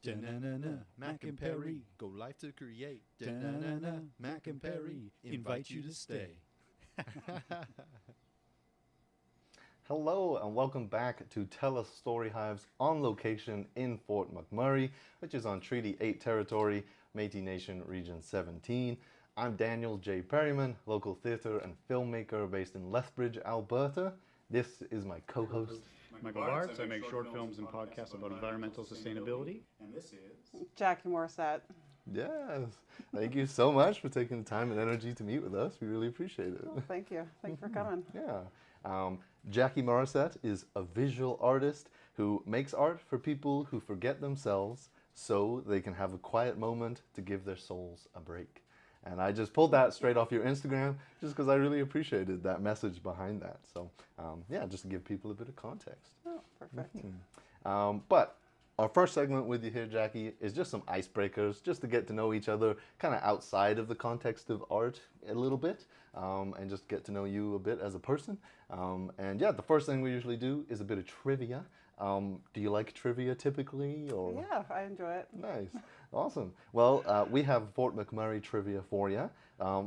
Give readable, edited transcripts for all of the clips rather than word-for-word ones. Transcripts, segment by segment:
Da-na-na-na, Mac and Perry, go live to create. Da-na-na-na, Mac and Perry, invite you to stay. Hello and welcome back to Tell Us Story Hives on location in Fort McMurray, which is on Treaty 8 territory, Métis Nation Region 17. I'm Daniel J. Perryman, local theatre and filmmaker based in Lethbridge, Alberta. This is my co-host, Michael Bartz. I make short films and podcasts about environmental sustainability. And this is Jackie Morisette. Yes, thank you so much for taking the time and energy to meet with us. We really appreciate it. Oh, thank you. Thank you for coming. Yeah. Jackie Morisette is a visual artist who makes art for people who forget themselves so they can have a quiet moment to give their souls a break. And I just pulled that straight off your Instagram just because I really appreciated that message behind that. So yeah, just to give people a bit of context. Oh, perfect. But our first segment with you here, Jackie, is just some icebreakers, just to get to know each other kind of outside of the context of art a little bit, and just get to know you a bit as a person. And yeah, the first thing we usually do is a bit of trivia. Do you like trivia typically? Or? Yeah, I enjoy it. Nice. Awesome. Well, we have Fort McMurray trivia for you.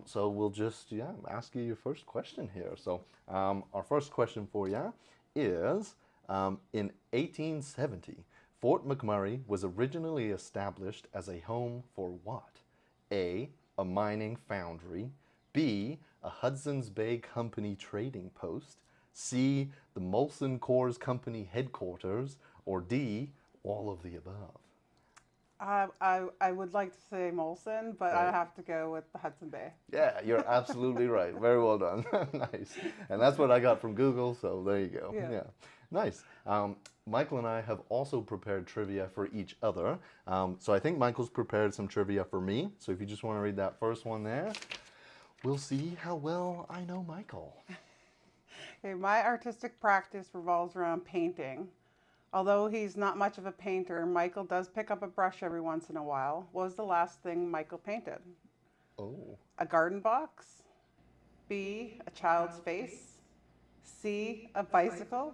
So we'll just ask you your first question here. So our first question for you is, in 1870, Fort McMurray was originally established as a home for what? A mining foundry. B, a Hudson's Bay Company trading post. C, the Molson Coors Company headquarters. Or D, all of the above. I would like to say Molson, but I have to go with the Hudson Bay. Yeah, you're absolutely right. Very well done. Nice. And that's what I got from Google, so there you go. Yeah. Nice. Michael and I have also prepared trivia for each other. So I think Michael's prepared some trivia for me. So if you just want to read that first one there, we'll see how well I know Michael. Okay, my artistic practice revolves around painting. Although he's not much of a painter, Michael does pick up a brush every once in a while. What was the last thing Michael painted? Oh. A garden box? B, a child's face? C, a bicycle?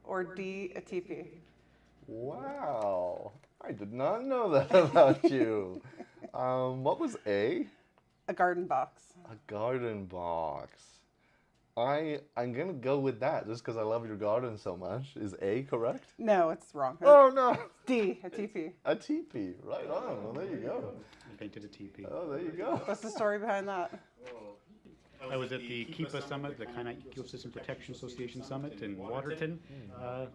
Or D, a teepee? Wow. I did not know that about you. What was A? A garden box. A garden box. I'm going to go with that just because I love your garden so much. Is A correct? No, it's wrong. Oh, no. D, a teepee. A teepee. Right on. Well, there you go. I painted a teepee. Oh, there you go. What's the story behind that? I was at the KEPA Summit, the Kainai Ecosystem Protection Association Summit in Waterton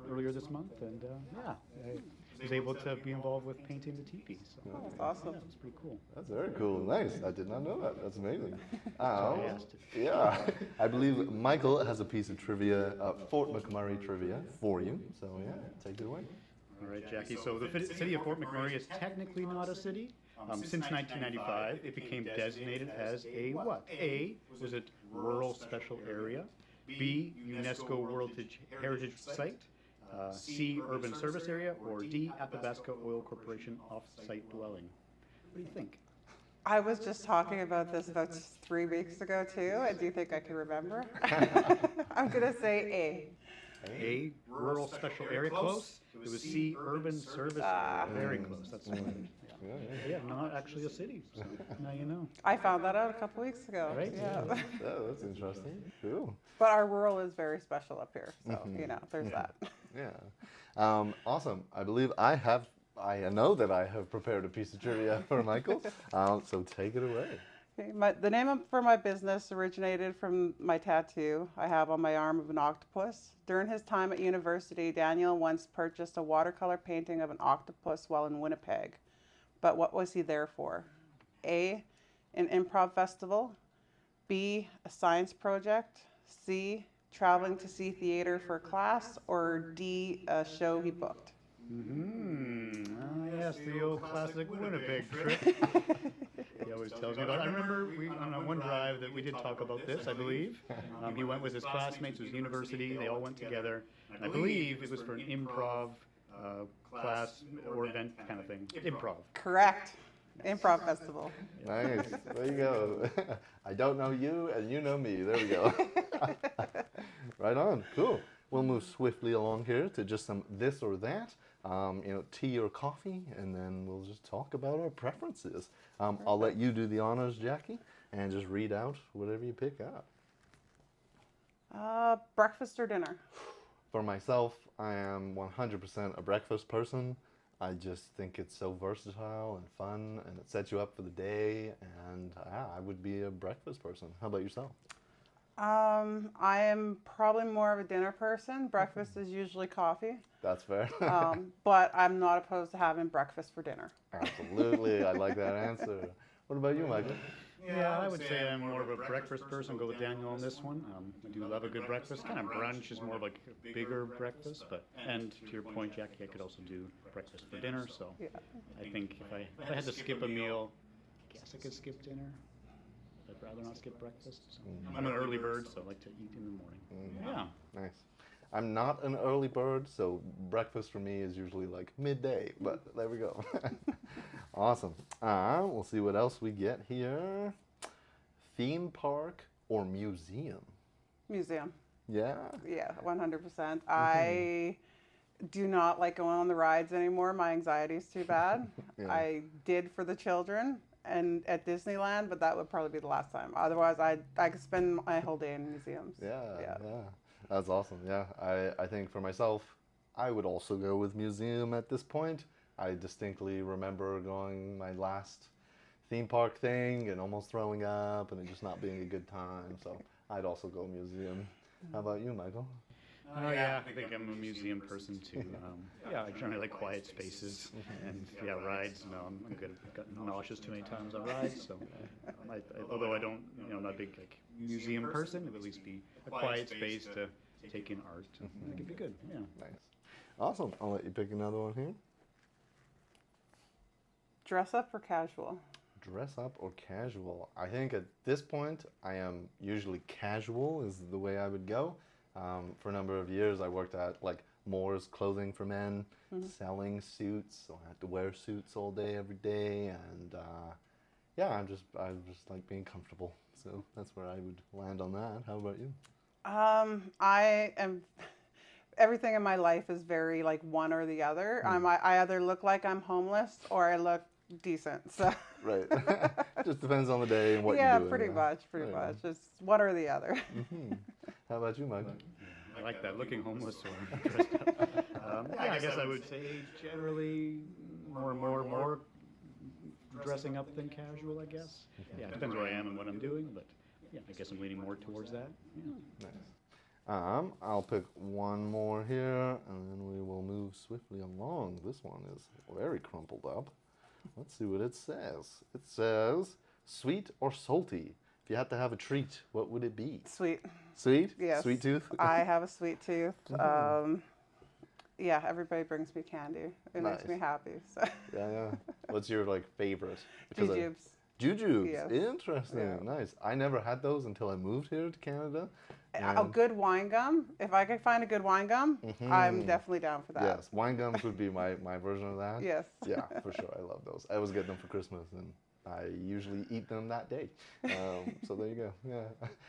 earlier this month, and I was able to be involved with painting the teepee. So That's awesome. yeah, it was pretty cool. That's very cool. Nice. I did not know that. That's amazing. I asked it. Yeah. I believe Michael has a piece of trivia, Fort McMurray trivia for you. So, yeah, take it away. All right, Jackie. So the city of Fort McMurray is technically not a city. Since 1995, it became designated as a what? A, was it rural special area? B, UNESCO World Heritage Site? C, urban service area? Or D, Athabasca Oil Corporation off-site dwelling? What do you think? I was just talking about this about 3 weeks ago too. I do think I can remember. I'm gonna say A, rural special area, close. It was C, urban service area, very close. That's right. Yeah, not actually a city. So now you know. A. I found that out a couple weeks ago. Right? Yeah. Yeah, that's interesting. Cool. But our rural is very special up here, so there's that. Yeah. Awesome. I believe I know that I have prepared a piece of trivia for Michael. So take it away. Okay, the name for my business originated from my tattoo I have on my arm of an octopus. During his time at university, Daniel once purchased a watercolor painting of an octopus while in Winnipeg. But what was he there for? A, an improv festival. B, a science project. C, traveling to see theater for a class. Or D, a show he booked. Yes, the old classic Winnipeg trip. He always tells me about it. I remember on one drive that we did talk about this, I believe. He went with his classmates, it was university, they all went together. And I believe it was for an improv class or event kind of thing. Improv. Correct. Improv festival. Nice. There you go. I don't know you, and you know me. There we go. Right on. Cool. We'll move swiftly along here to just some this or that. tea or coffee, and then we'll just talk about our preferences. I'll let you do the honors, Jackie, and just read out whatever you pick up. Breakfast or dinner? For myself, I am 100% a breakfast person. I just think it's so versatile and fun, and it sets you up for the day, and I would be a breakfast person. How about yourself? I am probably more of a dinner person. Breakfast is usually coffee. That's fair. But I'm not opposed to having breakfast for dinner. Absolutely, I like that answer. What about you, Michael? Yeah, I would say I'm more of a breakfast person. Go with Daniel on this one. I do love a good breakfast. Kind of brunch is more of like a bigger breakfast, and to your point, Jackie, I could also do breakfast for dinner. So Yeah. I think if I had to skip a meal, I guess I could skip dinner. I'd rather not skip breakfast. So. I'm an early bird, so I like to eat in the morning. Yeah. Nice. I'm not an early bird, so breakfast for me is usually like midday, but there we go. Awesome. We'll see what else we get here. Theme park or museum? Museum. Yeah? Yeah, 100%. I do not like going on the rides anymore. My anxiety is too bad. Yeah. I did for the children and at Disneyland, but that would probably be the last time. Otherwise, I could spend my whole day in museums. Yeah. That's awesome. Yeah, I think for myself, I would also go with museum at this point. I distinctly remember going my last theme park thing and almost throwing up and it just not being a good time. So I'd also go museum. How about you, Michael? Oh yeah, I think I'm a museum person too. Yeah, I generally like quiet spaces and rides. No, I'm good. I've gotten nauseous too many times on rides. So, although I don't, I'm not a big like museum person, it would at least be a quiet space to take in art. I think it'd be good. Yeah. Nice. Awesome. I'll let you pick another one here. Dress up or casual? Dress up or casual? I think at this point, I am usually casual is the way I would go. For a number of years, I worked at like Moore's Clothing for Men, selling suits. So I had to wear suits all day, every day, and I just like being comfortable. So that's where I would land on that. How about you? I am. Everything in my life is very like one or the other. I either look like I'm homeless or I look decent. So. Right. Just depends on the day and what you're yeah, doing. pretty much. Just one or the other. How about you, Michael? I like that, looking homeless or dressed up. I guess I would say generally more dressing up than casual, I guess. Yeah, it depends where I am and what I'm doing, but yeah, I guess I'm leaning more towards that. Yeah. Nice. I'll pick one more here, and then we will move swiftly along. This one is very crumpled up. Let's see what it says. It says, sweet or salty? If you had to have a treat, what would it be? Sweet. Sweet? Yes. Sweet tooth? I have a sweet tooth. Yeah, everybody brings me candy. It Nice. makes me happy. So. Yeah. What's your like favorite? Jujubes. Jujubes. Yes. Interesting. Yeah. Nice. I never had those until I moved here to Canada. A good wine gum. If I could find a good wine gum, I'm definitely down for that. Yes, wine gums would be my version of that. Yes. Yeah, for sure. I love those. I always get them for Christmas, and I usually eat them that day. So there you go. Yeah.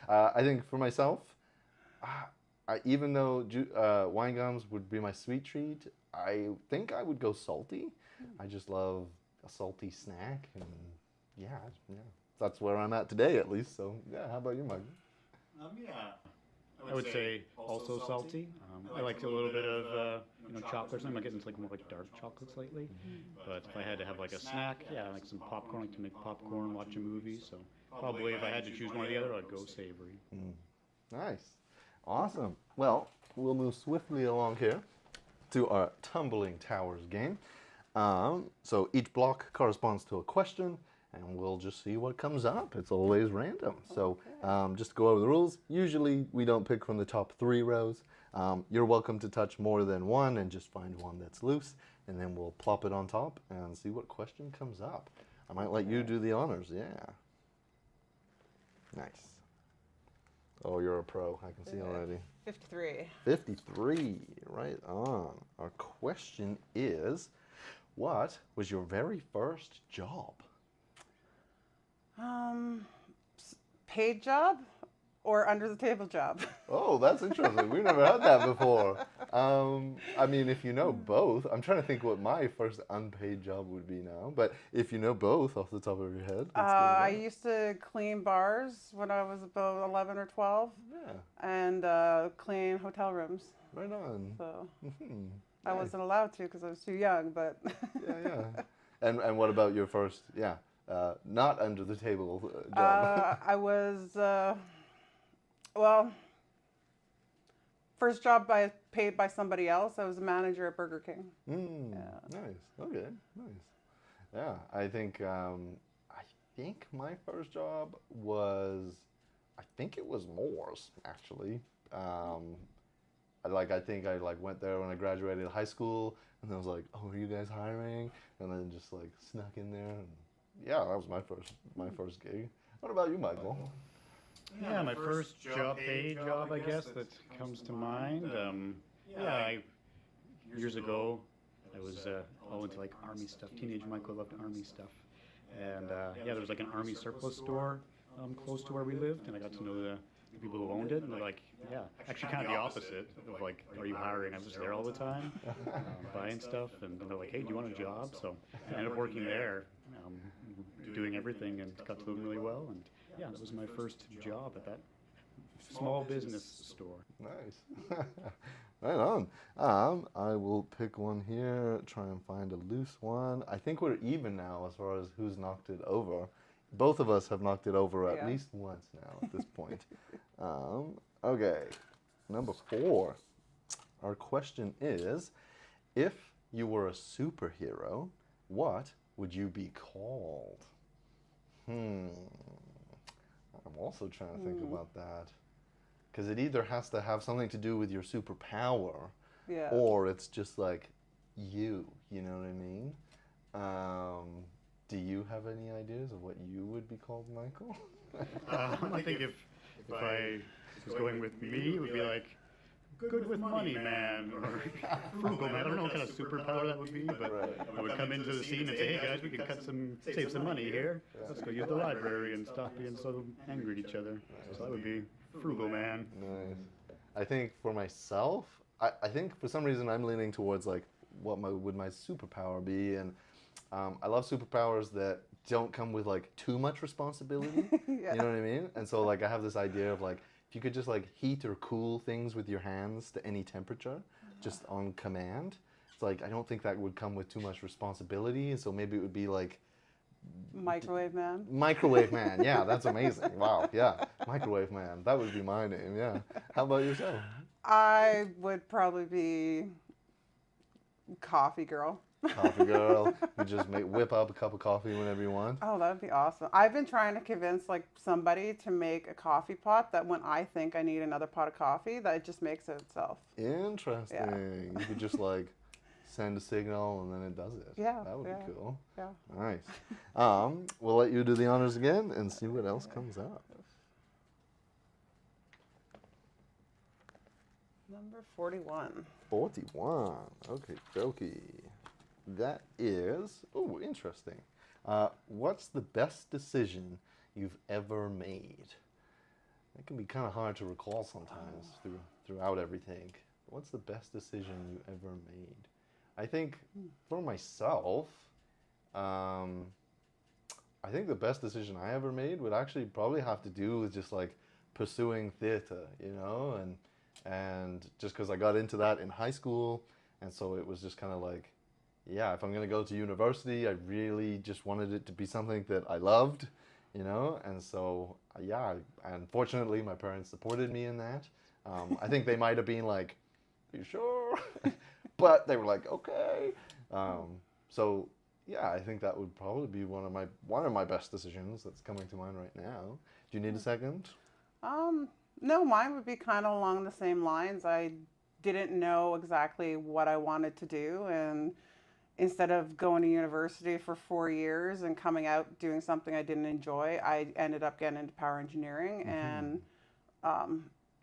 I think for myself, even though wine gums would be my sweet treat, I think I would go salty. I just love a salty snack, and yeah, that's where I'm at today, at least. So yeah, how about you, Mike? I would say also salty. I like a little bit of chocolates. I'm getting into like more like dark chocolates lately. But if I had to have like a snack, like some popcorn. I like to make popcorn, watch a movie. So probably if I had to choose one or the other, I'd go savory. Nice, awesome. Well, we'll move swiftly along here to our Tumbling Towers game. So each block corresponds to a question, and we'll just see what comes up. It's always random. So just to go over the rules, usually we don't pick from the top 3 rows. You're welcome to touch more than one and just find one that's loose, and then we'll plop it on top and see what question comes up. I might let you do the honors, yeah. Nice. Oh, you're a pro, I can see already. 53. 53, right on. Our question is, what was your very first job? Paid job? or under the table job. Oh, that's interesting. We've never had that before. I mean, if you know both, I'm trying to think what my first unpaid job would be now. But if you know both off the top of your head, I used to clean bars when I was about 11 or 12. Yeah. And clean hotel rooms. Right on. So I Nice. wasn't allowed to because I was too young, but Yeah. And what about your first? Yeah. Not under the table job. I was well, first job paid by somebody else. I was a manager at Burger King. Yeah. Nice. Okay. Nice. Yeah. I think my first job was, I think it was Moore's actually. I think I went there when I graduated high school, and I was like, "Oh, are you guys hiring?" And then just snuck in there, and yeah, that was my first gig. What about you, Michael? Yeah, my first paid job, I guess, that comes to mind. Years ago, I was all into army stuff. Teenage Michael loved army stuff, and there was an army surplus store close to where we lived, and I got to know the people who owned it, and they're like, yeah, actually kind of the opposite of are you hiring? I was just there all the time, buying stuff, and they're like, hey, do you want a job? So I ended up working there, doing everything, and got to know them really well, and yeah, that was my first job at that small business store. Nice. Right on. I will pick one here, try and find a loose one. I think we're even now as far as who's knocked it over. Both of us have knocked it over at least once now at this point. Okay, number 4. Our question is, if you were a superhero, what would you be called? I'm also trying to think about that. Because it either has to have something to do with your superpower, or it's just you know what I mean? Do you have any ideas of what you would be called, Michael? I think if I was going with me, it would be good with money, man, or frugal, man. I don't know what kind of superpower that would be, but I would come into the scene and say, hey guys, we can save some money here. Let's go use the library and stop being so angry at each other. So that would be frugal, man. Nice. I think for myself, I think for some reason I'm leaning towards what would my superpower be, and I love superpowers that don't come with too much responsibility. You know what I mean? And so I have this idea of if you could just heat or cool things with your hands to any temperature, just on command. It's I don't think that would come with too much responsibility, and so maybe it would be Microwave Man. Microwave Man, yeah, that's amazing. Wow, yeah, Microwave Man, that would be my name, yeah. How about yourself? I would probably be Coffee Girl. Coffee Girl, you just whip up a cup of coffee whenever you want. Oh, that would be awesome. I've been trying to convince somebody to make a coffee pot that when I think I need another pot of coffee, that it just makes it itself. Interesting. Yeah. You could just send a signal and then it does it. Yeah. That would be cool. Yeah. Nice. We'll let you do the honors again and see what else comes up. Number 41. 41. Okay, jokey. That is, oh, interesting. What's the best decision you've ever made? It can be kind of hard to recall sometimes throughout everything. What's the best decision you ever made? I think for myself, I think the best decision I ever made would actually probably have to do with just pursuing theater, you know, and just because I got into that in high school, and so it was just kind of yeah, if I'm going to go to university, I really just wanted it to be something that I loved, you know, and so, yeah, and fortunately my parents supported me in that. I think they might have been are you sure? But they were okay. So, yeah, I think that would probably be one of my best decisions that's coming to mind right now. Do you need a second? No, mine would be kind of along the same lines. I didn't know exactly what I wanted to do, and instead of going to university for 4 years and coming out doing something I didn't enjoy, I ended up getting into power engineering, and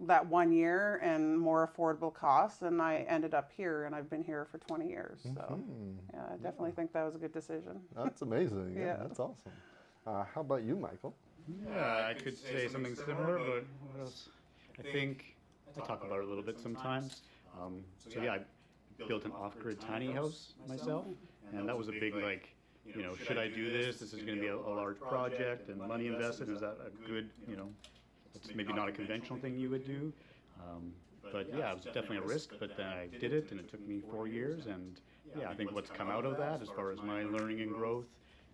that 1 year and more affordable costs, and I ended up here, and I've been here for 20 years. So, yeah, I definitely think that was a good decision. That's amazing. Yeah, that's awesome. How about you, Michael? Yeah, I could say something similar, but what else? I think I talk about it a little bit sometimes. So yeah, I built an off-grid tiny house myself, and that was a big like, should I do this? This is going to be a large project and money invested. Is that a good, it's maybe not a conventional thing you would do. But yeah, it was definitely a risk, but then I did it, and it took me 4 years, and yeah, I think what's come out of that as far as my learning and growth,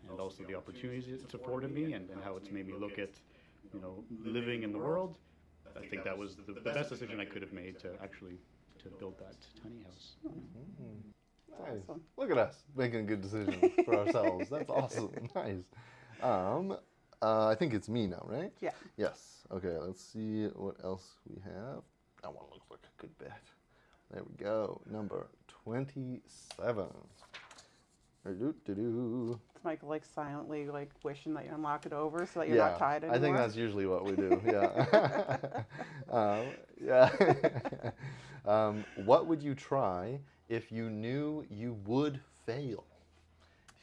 and also the opportunities it's afforded me, and how it's made me look at, living in the world, I think that was the best decision I could have made to actually to build that tiny house. Nice. Awesome. Look at us making good decisions for ourselves. That's awesome. Nice. I think it's me now, right? Yeah. Yes. Okay, let's see what else we have. That one looks like a good bet. There we go. Number 27. It's Michael like silently like wishing that you unlock it over so that you're not tied anymore. I think that's usually what we do. Yeah. Yeah. What would you try if you knew you would fail?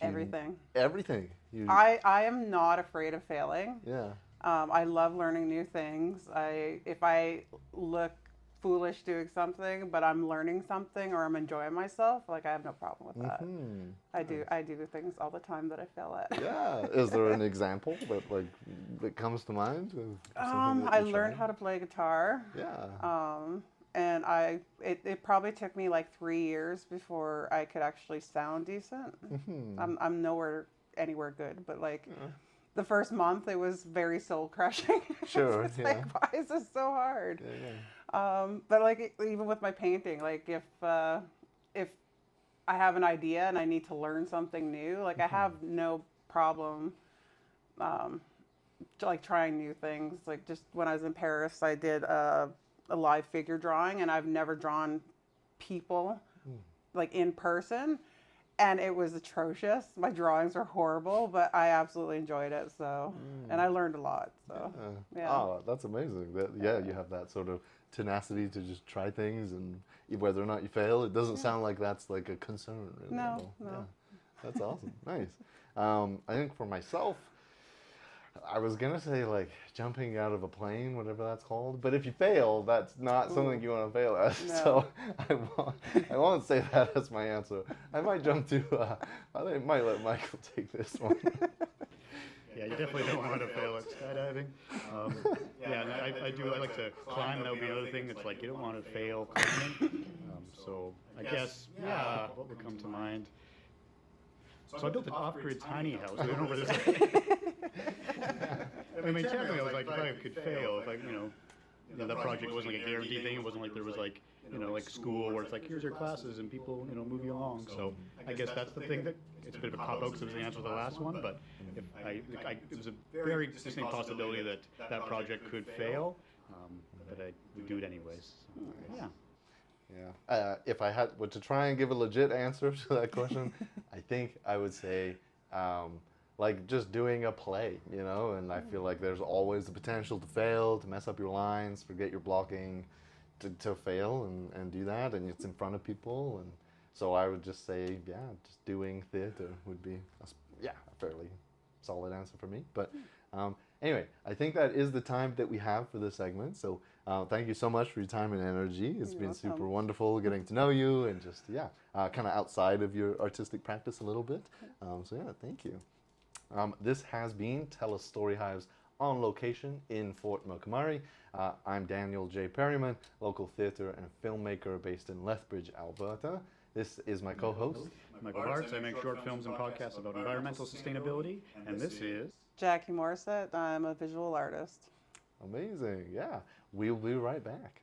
Everything. Everything. I am not afraid of failing. Yeah. I love learning new things. If I look foolish doing something, but I'm learning something or I'm enjoying myself, like I have no problem with that. I do things all the time that I fail at. Yeah. Is there an example that comes to mind? I learned how to play guitar. Yeah. And it probably took me like 3 years before I could actually sound decent. I'm anywhere good, but like the first month it was very soul crushing. Sure. It's like, why is this so hard? Yeah. But like even with my painting, like if I have an idea and I need to learn something new, like I have no problem like trying new things. Like just when I was in Paris, I did a live figure drawing, and I've never drawn people like in person, and it was atrocious. My drawings were horrible, but I absolutely enjoyed it. So, and I learned a lot. So, yeah. Oh, that's amazing. You have that sort of tenacity to just try things, and whether or not you fail, it doesn't sound like that's like a concern. Really. No. Yeah. That's awesome. Nice. I think for myself, I was gonna say like jumping out of a plane, whatever that's called. But if you fail, that's not something you want to fail at. No. So I won't say that as my answer. I might jump to. I might let Michael take this one. Yeah, you definitely don't want to fail at skydiving. Yeah, and I like to climb. That would be another thing. It's like you don't want to fail climbing. So I guess what would come to mind? So I built an off-grid tiny house. I don't know where this I mean, technically, I was like, if I could fail, if that project wasn't like a guaranteed thing. It wasn't like there was like, like school where it's like, here's your classes and people, move you along. So I guess that's the thing that it's a bit of a cop-out because it was the answer to the last one. But if it was a very distinct possibility that that project could fail, but I would do it anyways. So, yeah. Yeah. If I had to try and give a legit answer to that question, I think I would say, like just doing a play, and I feel like there's always the potential to fail, to mess up your lines, forget your blocking, to fail and do that, and it's in front of people, and so I would just say, just doing theater would be, a fairly solid answer for me. But anyway, I think that is the time that we have for this segment. So thank you so much for your time and energy. It's been super wonderful getting to know you and just, kind of outside of your artistic practice a little bit. Thank you. This has been Tell Us Story Hives on location in Fort McMurray. I'm Daniel J. Perryman, local theatre and filmmaker based in Lethbridge, Alberta. This is my co-host, Michael Bartz. I make short films and podcasts about environmental sustainability, and this is Jackie Morisette. I'm a visual artist. Amazing. Yeah, we'll be right back.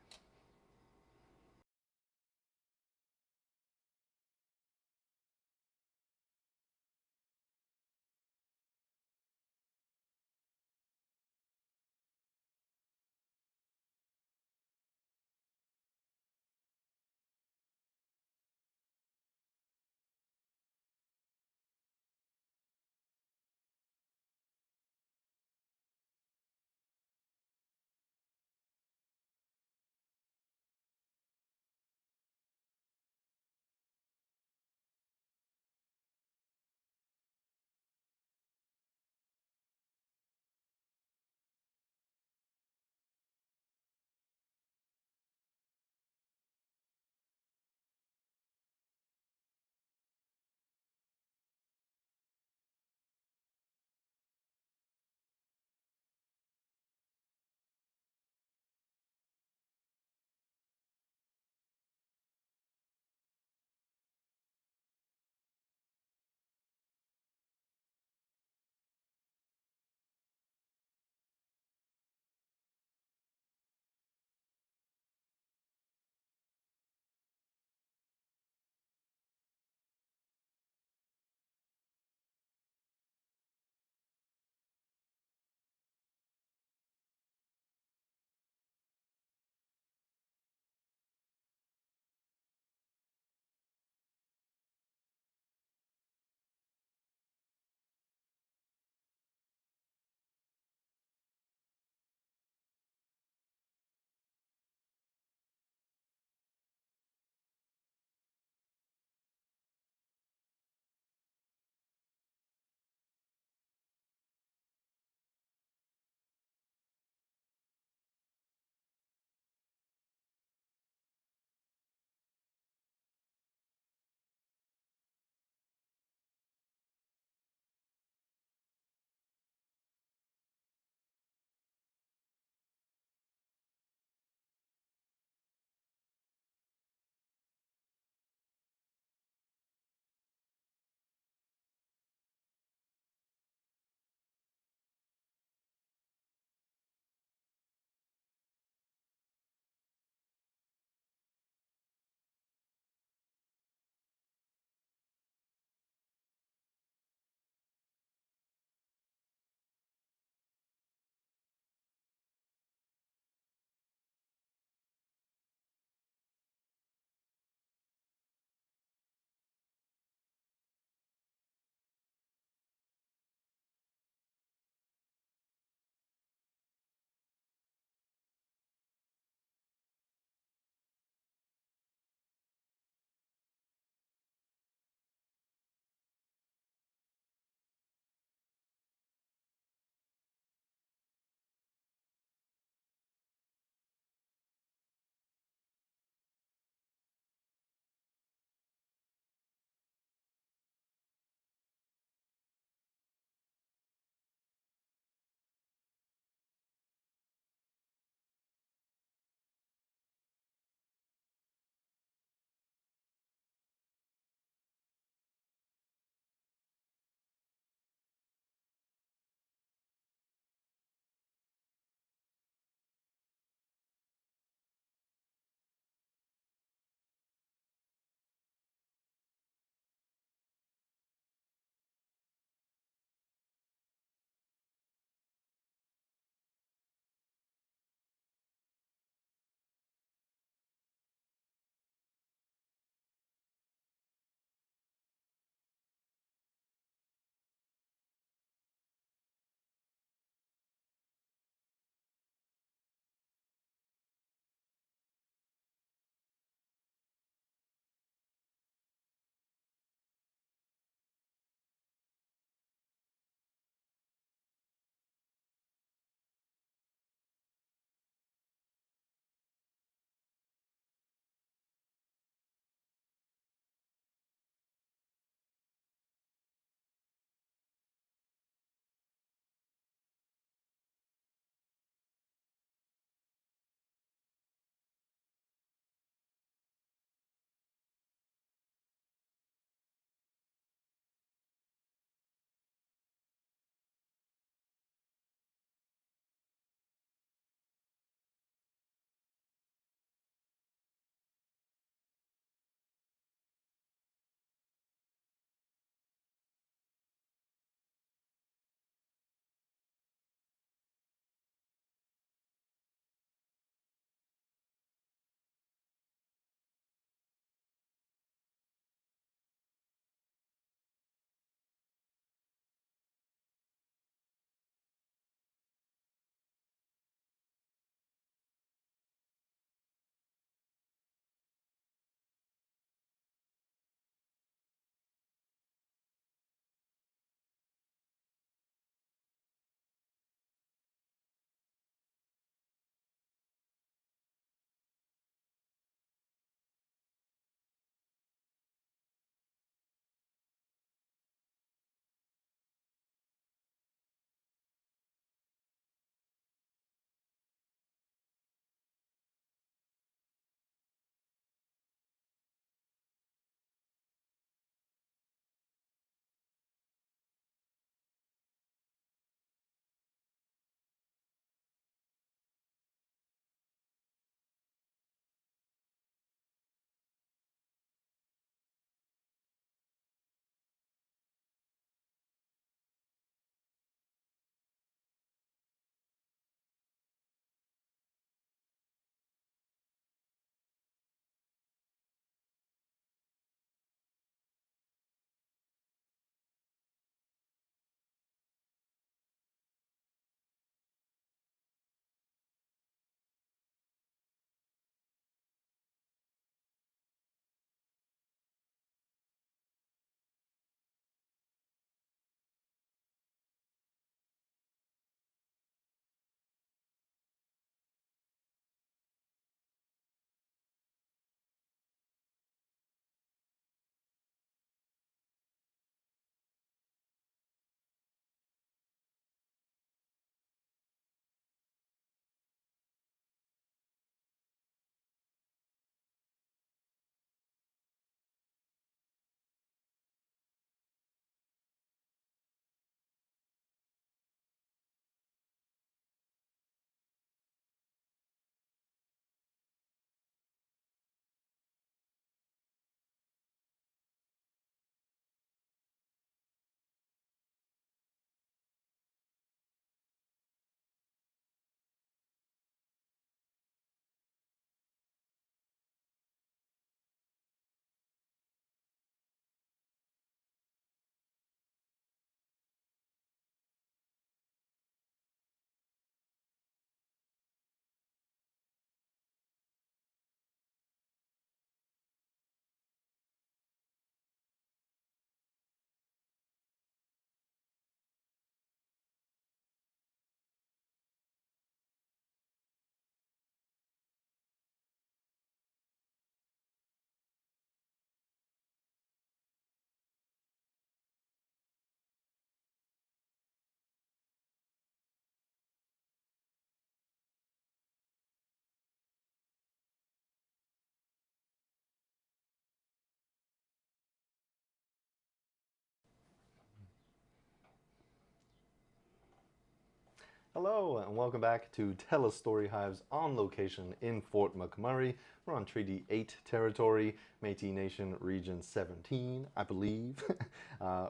Hello and welcome back to Tell a Story Hives on location in Fort McMurray. We're on Treaty 8 territory, Métis Nation Region 17, I believe.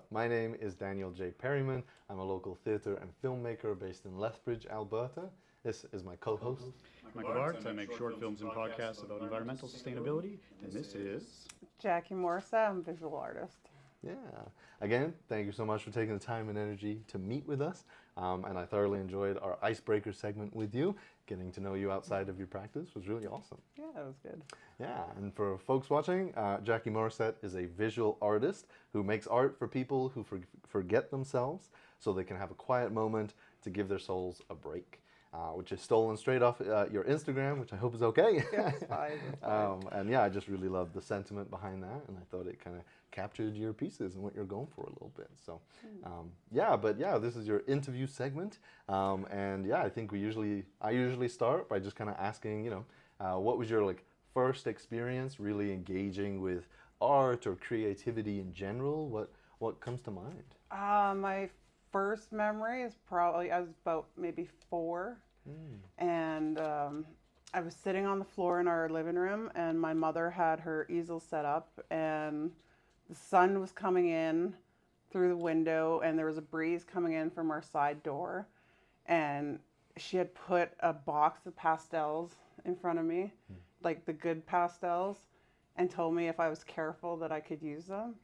My name is Daniel J. Perryman. I'm a local theatre and filmmaker based in Lethbridge, Alberta. This is my co-host. Michael Bartz. I make short films and podcasts about environmental sustainability, and this is Jackie Morisette. I'm a visual artist. Yeah. Again, thank you so much for taking the time and energy to meet with us. And I thoroughly enjoyed our icebreaker segment with you. Getting to know you outside of your practice was really awesome. Yeah, that was good. Yeah, and for folks watching, Jackie Morisette is a visual artist who makes art for people who forget themselves so they can have a quiet moment to give their souls a break. Which is stolen straight off your Instagram, which I hope is okay. Yeah, it's fine. It's fine. And yeah, I just really loved the sentiment behind that, and I thought it kind of captured your pieces and what you're going for a little bit. So, yeah, but yeah, this is your interview segment, and yeah, I think I usually start by just kind of asking, you know, what was your first experience really engaging with art or creativity in general? What comes to mind? My first memory is probably I was about maybe 4. And I was sitting on the floor in our living room, and my mother had her easel set up, and the sun was coming in through the window, and there was a breeze coming in from our side door, and she had put a box of pastels in front of me, like the good pastels, and told me if I was careful that I could use them.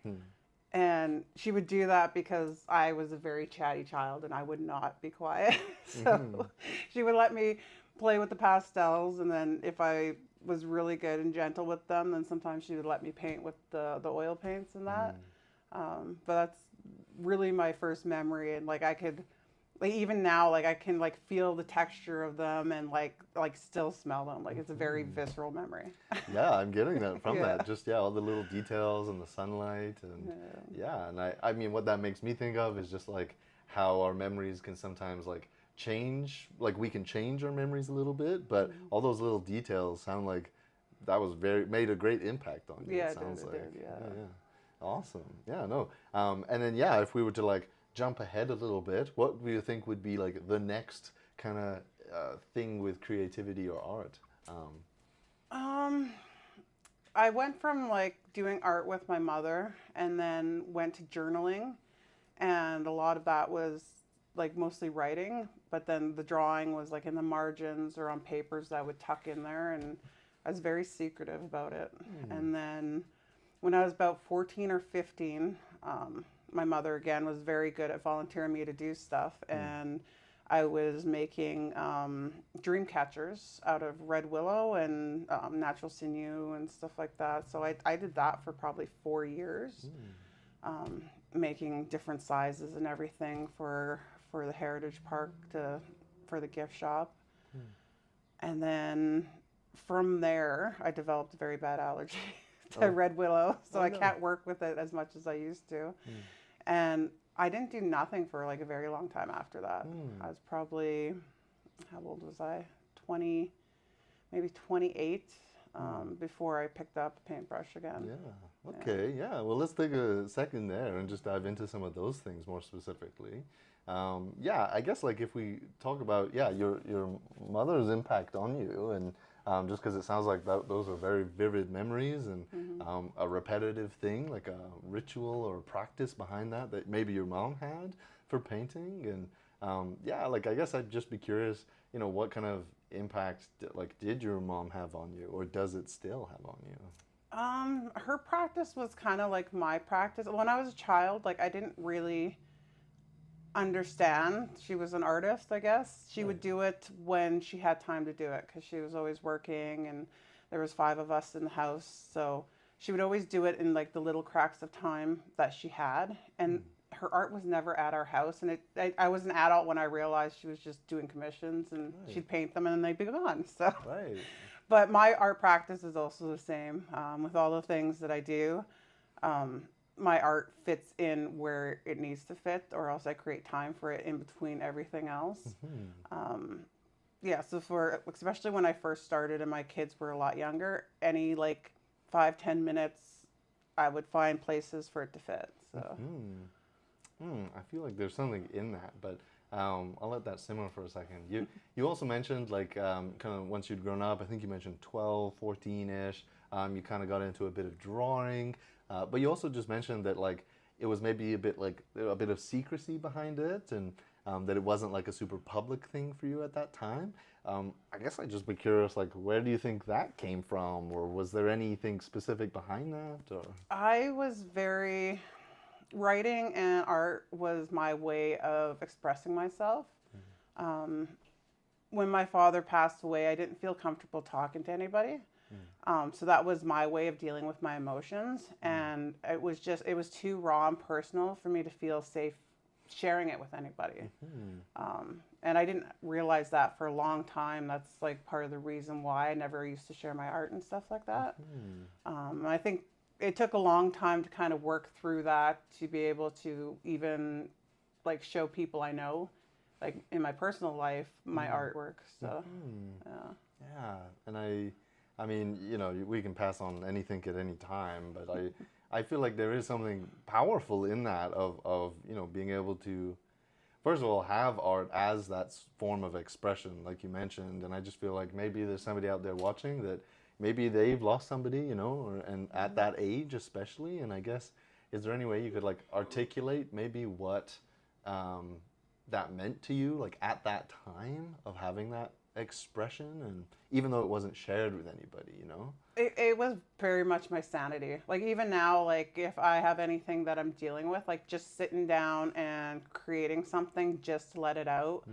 And she would do that because I was a very chatty child and I would not be quiet. So she would let me play with the pastels, and then if I was really good and gentle with them, then sometimes she would let me paint with the oil paints and that. But that's really my first memory, and I could, even now, I can feel the texture of them and still smell them. It's a very visceral memory. Yeah, I'm getting that from that. Just all the little details and the sunlight and and I mean what that makes me think of is just how our memories can sometimes change. We can change our memories a little bit, but all those little details sound like that was made a great impact on you. Yeah, it sounds it did, yeah. Awesome. Yeah, no. And then if we were to jump ahead a little bit, what do you think would be the next kind of thing with creativity or art? I went from doing art with my mother, and then went to journaling, and a lot of that was mostly writing, but then the drawing was in the margins or on papers that I would tuck in there, and I was very secretive about it. And then when I was about 14 or 15, my mother again was very good at volunteering me to do stuff, and I was making dream catchers out of red willow and natural sinew and stuff like that. So I did that for probably 4 years, making different sizes and everything for the Heritage Park for the gift shop. And then from there, I developed a very bad allergy to red willow, so I can't work with it as much as I used to. And I didn't do nothing for a very long time after that. I was probably, how old was I? 20, maybe 28, before I picked up a paintbrush again. Yeah, okay, yeah. Well, let's take a second there and just dive into some of those things more specifically. Yeah, I guess if we talk about, your mother's impact on you, and just because it sounds like those are very vivid memories and a repetitive thing, like a ritual or a practice behind that maybe your mom had for painting. And I guess I'd just be curious, what kind of impact did your mom have on you, or does it still have on you? Her practice was kind of like my practice. When I was a child, I didn't really understand she was an artist, I guess. She would do it when she had time to do it, because she was always working, and there was 5 of us in the house, so she would always do it in the little cracks of time that she had. And her art was never at our house, and I was an adult when I realized she was just doing commissions, and she'd paint them and then they'd be gone. So but my art practice is also the same, with all the things that I do. My art fits in where it needs to fit, or else I create time for it in between everything else. So especially when I first started and my kids were a lot younger, any 5-10 minutes, I would find places for it to fit. So I feel like there's something in that, but I'll let that simmer for a second. You also mentioned like kind of once you'd grown up, I think you mentioned 12, 14-ish, you kind of got into a bit of drawing, but you also just mentioned that like it was maybe a bit of secrecy behind it, and that it wasn't like a super public thing for you at that time. I guess I'd just be curious, like, where do you think that came from, or was there anything specific behind that? Or I was writing and art was my way of expressing myself. When my father passed away, I didn't feel comfortable talking to anybody. So that was my way of dealing with my emotions. And it was too raw and personal for me to feel safe sharing it with anybody. And I didn't realize that for a long time. That's like part of the reason why I never used to share my art and stuff like that. I think it took a long time to kind of work through that, to be able to even like show people I know, like in my personal life, my artwork. So yeah, and I mean, you know, we can pass on anything at any time, but I feel like there is something powerful in that of you know, being able to, first of all, have art as that form of expression, like you mentioned. And I just feel like maybe there's somebody out there watching that maybe they've lost somebody, you know, and at that age especially. And I guess, is there any way you could like articulate maybe what that meant to you, like at that time of having that expression, and even though it wasn't shared with anybody, you know? It was very much my sanity. Like even now, like if I have anything that I'm dealing with, like just sitting down and creating something just to let it out,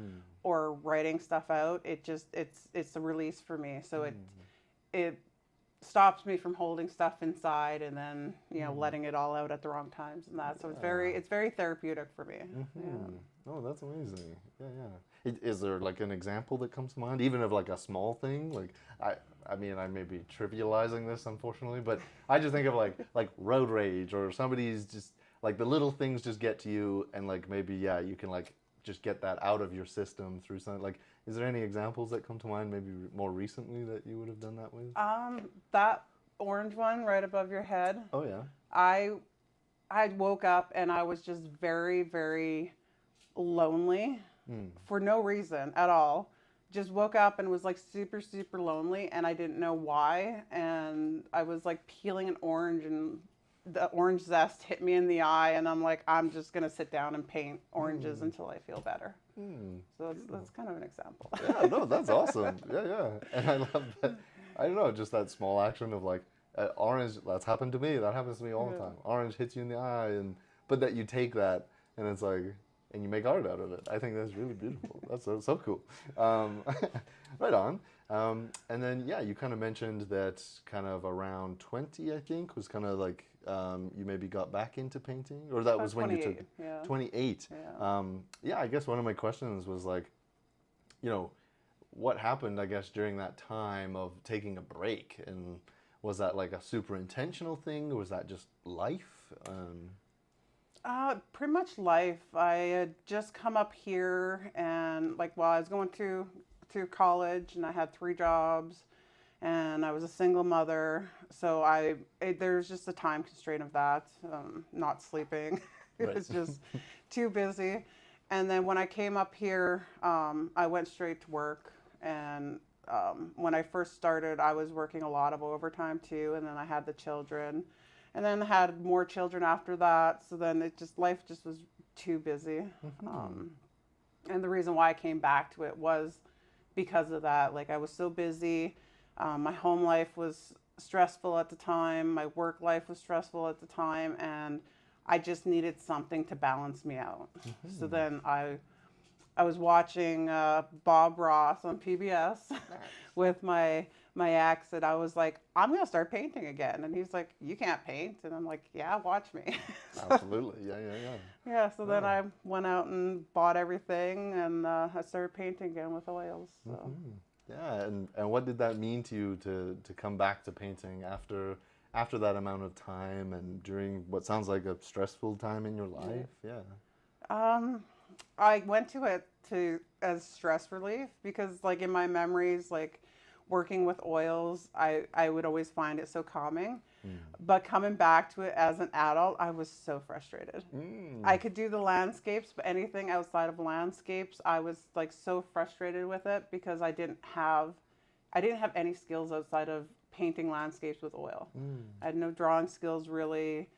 or writing stuff out, it's a release for me. So it stops me from holding stuff inside and then, you know, letting it all out at the wrong times and that. So it's very therapeutic for me. Oh, that's amazing. Yeah. Is there like an example that comes to mind, even of like a small thing? Like I mean, I may be trivializing this, unfortunately, but I just think of like road rage, or somebody's just like the little things just get to you, and like maybe you can like just get that out of your system through something. Like, is there any examples that come to mind, maybe more recently, that you would have done that with? That orange one right above your head. Oh yeah. I woke up and I was just very, very lonely for no reason at all. Just woke up and was like super, super lonely, and I didn't know why. And I was like peeling an orange, and the orange zest hit me in the eye, and I'm like, I'm just gonna sit down and paint oranges until I feel better. So that's kind of an example. Yeah, no, that's awesome. Yeah. And I love that. I don't know, just that small action of like orange. That's happened to me. That happens to me all the time. Orange hits you in the eye, but that you take that and it's like, and you make art out of it. I think that's really beautiful. That's so cool. Right on. And then you kind of mentioned that kind of around 20, I think, was kind of like you maybe got back into painting, or that was when you took 28. I guess one of my questions was like, you know, what happened, I guess, during that time of taking a break, and was that like a super intentional thing, or was that just life? Pretty much life. I had just come up here, and like while I was going through college, and I had 3 jobs, and I was a single mother. So there's just a time constraint of that, not sleeping. It was just too busy. And then when I came up here, I went straight to work. And when I first started, I was working a lot of overtime too. And then I had the children. And then I had more children after that. So then life just was too busy. And the reason why I came back to it was because of that. Like I was so busy. My home life was stressful at the time. My work life was stressful at the time. And I just needed something to balance me out. So then I was watching Bob Ross on PBS with my ex, and I was like, I'm going to start painting again. And he's like, you can't paint. And I'm like, yeah, watch me. Absolutely. Yeah. So then I went out and bought everything, and I started painting again with oils. So. Yeah, and what did that mean to you to come back to painting after that amount of time, and during what sounds like a stressful time in your life? I went to it as stress relief, because like in my memories, like working with oils, I would always find it so calming. But coming back to it as an adult, I was so frustrated. I could do the landscapes, but anything outside of landscapes, I was like so frustrated with it because I didn't have any skills outside of painting landscapes with oil. I had no drawing skills really,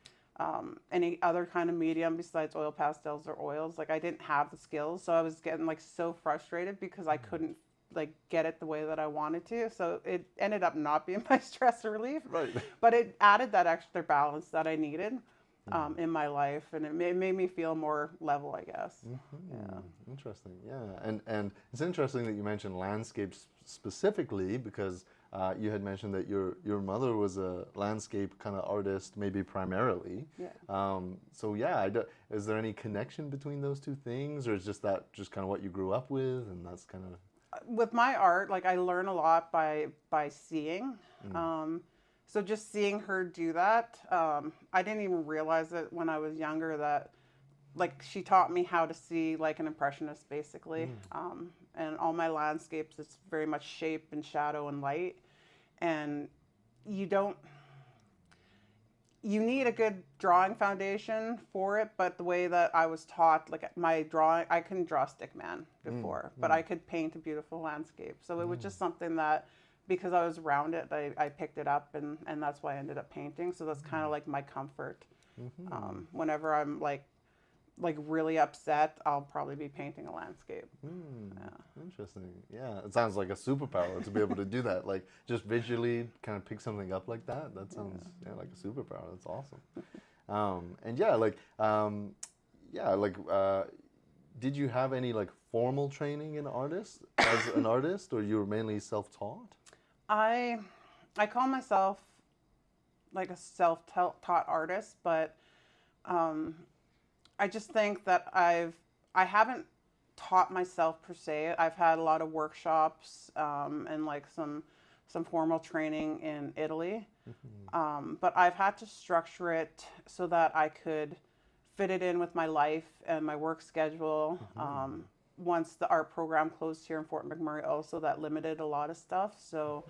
any other kind of medium besides oil pastels or oils. Like I didn't have the skills, so I was getting like so frustrated because I couldn't like get it the way that I wanted to. So it ended up not being my stress relief, but it added that extra balance that I needed in my life, and it made me feel more level, I guess. Yeah. Interesting. Yeah, and it's interesting that you mentioned landscapes specifically because you had mentioned that your mother was a landscape kind of artist, maybe primarily. Yeah. So yeah, is there any connection between those two things, or is just that just kind of what you grew up with, and that's kind of with my art, like I learn a lot by seeing. So just seeing her do that, I didn't even realize it when I was younger that like she taught me how to see like an impressionist basically. And all my landscapes, it's very much shape and shadow and light. And you need a good drawing foundation for it, but the way that I was taught, like my drawing, I couldn't draw stick man before, but I could paint a beautiful landscape. So it was just something that, because I was around it, I picked it up, and that's why I ended up painting. So that's kind of like my comfort. Whenever I'm like really upset, I'll probably be painting a landscape. Interesting. Yeah, it sounds like a superpower to be able to do that. Like just visually kind of pick something up like that. That sounds like a superpower. That's awesome. And did you have any like formal training in as an artist, or you were mainly self-taught? I call myself like a self-taught artist, but I just think that I haven't taught myself per se. I've had a lot of workshops and like some formal training in Italy, but I've had to structure it so that I could fit it in with my life and my work schedule. Once the art program closed here in Fort McMurray, also that limited a lot of stuff. So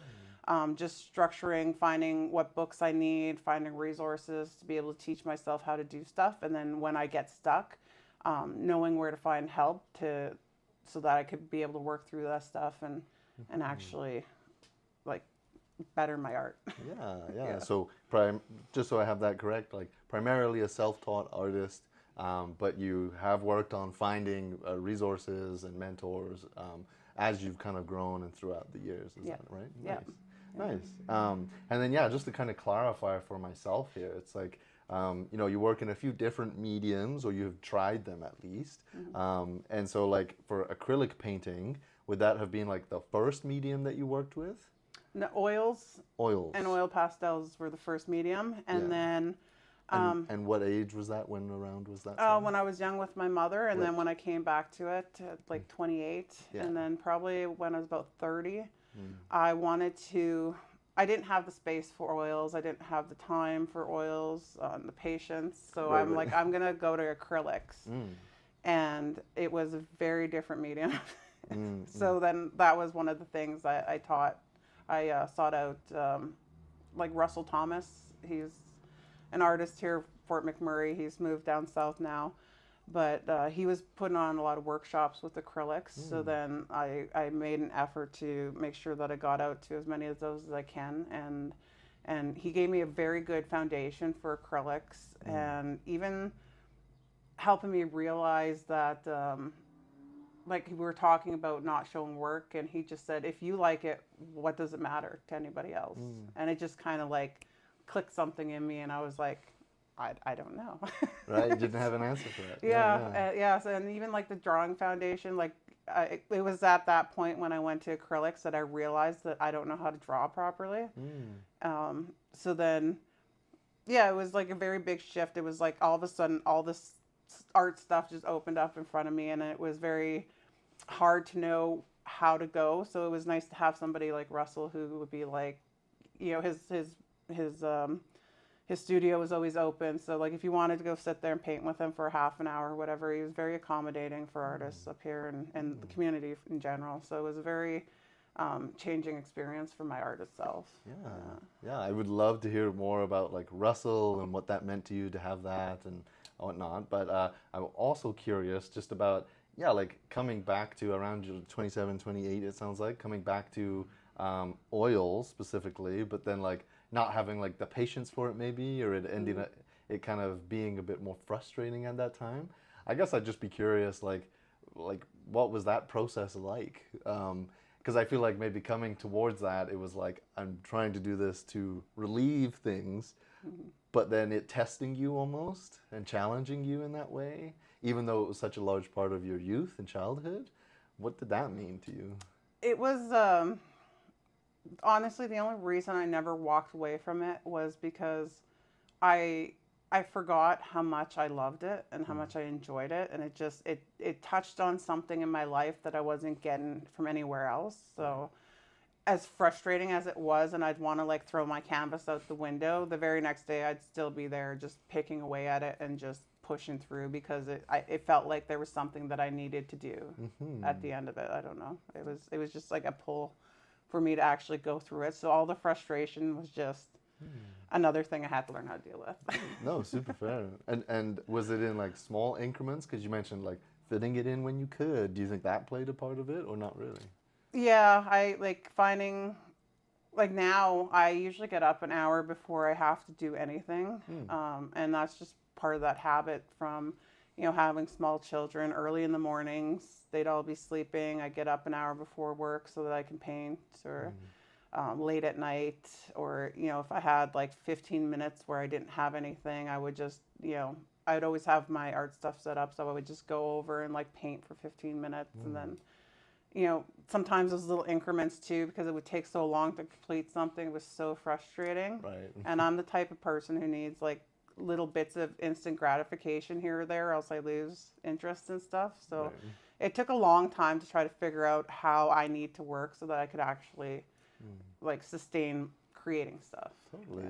just structuring, finding what books I need, finding resources to be able to teach myself how to do stuff. And then when I get stuck, knowing where to find help so that I could be able to work through that stuff and actually like better my art. Yeah. So just so I have that correct, like primarily a self-taught artist, but you have worked on finding resources and mentors as you've kind of grown and throughout the years. Is that right? Yeah. Nice. And then just to kind of clarify for myself here, it's like you work in a few different mediums, or you've tried them at least. And so like for acrylic painting, would that have been like the first medium that you worked with? No, oils and oil pastels were the first medium, and then and what age was that? When around was that? When I was young with my mother, and then when I came back to it at like 28, and then probably when I was about 30, I didn't have the space for oils. I didn't have the time for oils, the patience. So I'm like, I'm going to go to acrylics. And it was a very different medium. So then that was one of the things I taught. I sought out like Russell Thomas. He's an artist here, Fort McMurray. He's moved down south now. But he was putting on a lot of workshops with acrylics. So then I made an effort to make sure that I got out to as many of those as I can. And he gave me a very good foundation for acrylics, and even helping me realize that, like we were talking about not showing work, and he just said, if you like it, what does it matter to anybody else? And it just kind of like clicked something in me, and I was like, I don't know. Right, you didn't have an answer for that. Yes, and even like the drawing foundation, like it was at that point when I went to acrylics that I realized that I don't know how to draw properly. So then, it was like a very big shift. It was like all of a sudden all this art stuff just opened up in front of me, and it was very hard to know how to go. So it was nice to have somebody like Russell who would be like, his studio was always open, so like if you wanted to go sit there and paint with him for half an hour or whatever, he was very accommodating for artists up here and the community in general. So it was a very changing experience for my art itself. Yeah, I would love to hear more about like Russell and what that meant to you to have that and whatnot. But I'm also curious just about, yeah, like coming back to around 27, 28, it sounds like, coming back to oil specifically, but then like not having like the patience for it maybe, or it ending up, it kind of being a bit more frustrating at that time. I guess I'd just be curious, like what was that process like? Because I feel like maybe coming towards that, it was like, I'm trying to do this to relieve things, but then it testing you almost and challenging you in that way, even though it was such a large part of your youth and childhood. What did that mean to you? It was, honestly, the only reason I never walked away from it was because I forgot how much I loved it and how much I enjoyed it, and it touched on something in my life that I wasn't getting from anywhere else. So as frustrating as it was, and I'd want to like throw my canvas out the window, the very next day I'd still be there just picking away at it and just pushing through, because it felt like there was something that I needed to do at the end of it. I don't know. It was just like a pull for me to actually go through it. So all the frustration was just another thing I had to learn how to deal with. No, super fair. And was it in like small increments? Because you mentioned like fitting it in when you could. Do you think that played a part of it or not really? Yeah, I like finding, like now I usually get up an hour before I have to do anything. And that's just part of that habit from, you know, having small children early in the mornings. They'd all be sleeping. I get up an hour before work so that I can paint, or late at night, or, you know, if I had like 15 minutes where I didn't have anything, I would just, you know, I'd always have my art stuff set up, so I would just go over and like paint for 15 minutes and then, you know, sometimes those little increments too, because it would take so long to complete something. It was so frustrating. Right. And I'm the type of person who needs like little bits of instant gratification here or there, else I lose interest in stuff. So it took a long time to try to figure out how I need to work so that I could actually like sustain creating stuff. Totally.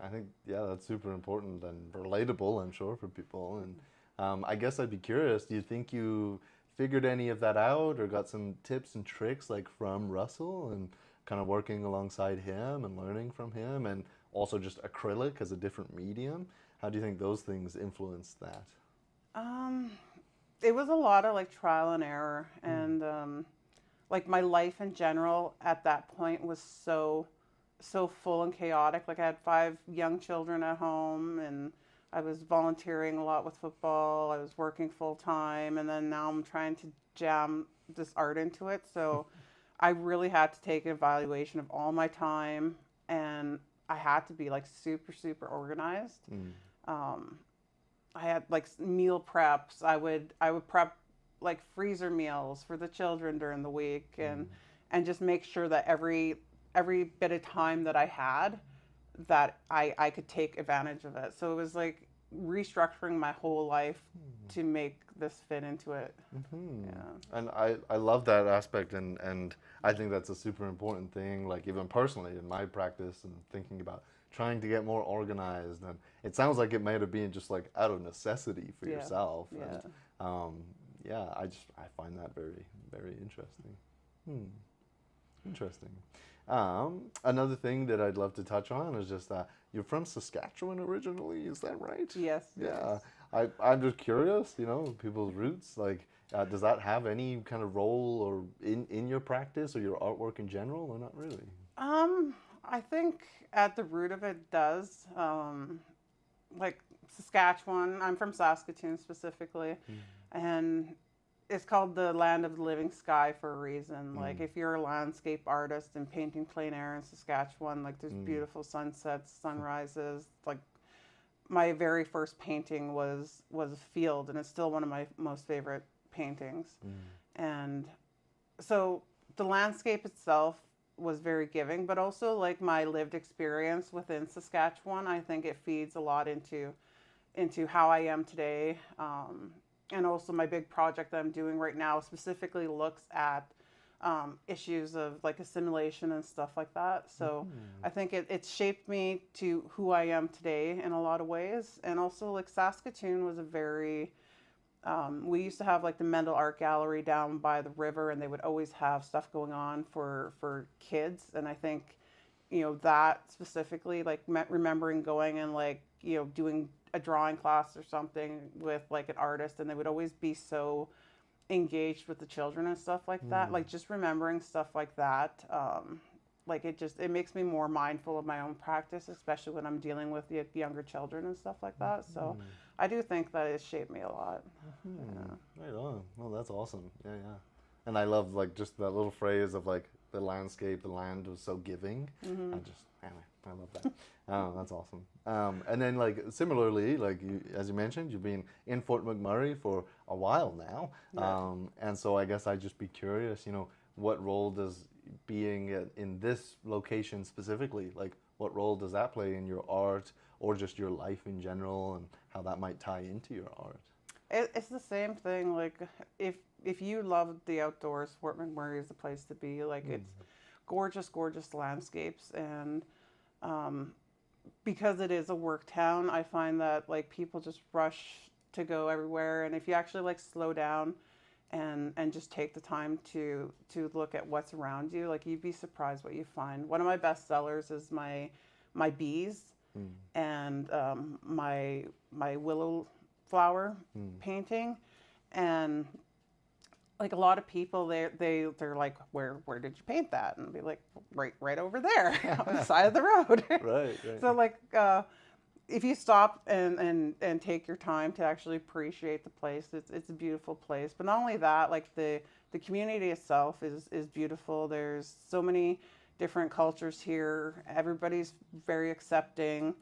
I think, yeah, that's super important and relatable, I'm sure, for people. And I guess I'd be curious, do you think you figured any of that out or got some tips and tricks like from Russell and kind of working alongside him and learning from him, and also just acrylic as a different medium? How do you think those things influenced that? It was a lot of like trial and error, and like my life in general at that point was so full and chaotic. Like I had 5 young children at home, and I was volunteering a lot with football. I was working full time, and then now I'm trying to jam this art into it. So I really had to take an evaluation of all my time, and I had to be like super organized. I had like meal preps. I would prep like freezer meals for the children during the week, and just make sure that every bit of time that I had, that I could take advantage of it. So it was like restructuring my whole life to make this fit into it. And I love that aspect, and I think that's a super important thing, like even personally in my practice and thinking about trying to get more organized. And it sounds like it might have been just like out of necessity for yourself. And I find that very, very interesting. Interesting. Another thing that I'd love to touch on is just you're from Saskatchewan originally, is that right? Yes. Yeah. I'm just curious, you know, people's roots, like, does that have any kind of role or in your practice or your artwork in general, or not really? I think at the root of it does. Like Saskatchewan, I'm from Saskatoon specifically, and it's called the land of the living sky for a reason. Like if you're a landscape artist and painting plein air in Saskatchewan, like there's beautiful sunsets, sunrises. Like my very first painting was a field, and it's still one of my most favorite paintings. And so the landscape itself was very giving, but also like my lived experience within Saskatchewan, I think it feeds a lot into how I am today. And also my big project that I'm doing right now specifically looks at issues of like assimilation and stuff like that. So I think it's shaped me to who I am today in a lot of ways. And also like Saskatoon was a very We used to have like the Mendel Art Gallery down by the river, and they would always have stuff going on for kids. And I think, you know, that specifically, like remembering going and like, you know, doing a drawing class or something with like an artist, and they would always be so engaged with the children and stuff like that. Like just remembering stuff like that. Like it makes me more mindful of my own practice, especially when I'm dealing with the younger children and stuff like that. So I do think that it shaped me a lot. Yeah. Right on. Well, that's awesome. Yeah, yeah. And I love like just that little phrase of like the landscape, the land was so giving. I love that. Oh, that's awesome. And then like similarly, like as you mentioned, you've been in Fort McMurray for a while now. Yeah. And so I guess I'd just be curious, you know, what role does being in this location specifically, like what role does that play in your art or just your life in general, and how that might tie into your art? It's the same thing. Like if you love the outdoors, Fort McMurray is the place to be. Like it's gorgeous, gorgeous landscapes, and because it is a work town, I find that like people just rush to go everywhere. And if you actually like slow down and just take the time to look at what's around you, like you'd be surprised what you find. One of my best sellers is my bees and my willow flower painting. And like a lot of people, they're like, where did you paint that? And I'd be like, right over there on the side of the road. Right. So like if you stop and take your time to actually appreciate the place, it's a beautiful place. But not only that, like the community itself is beautiful. There's so many different cultures here. Everybody's very accepting.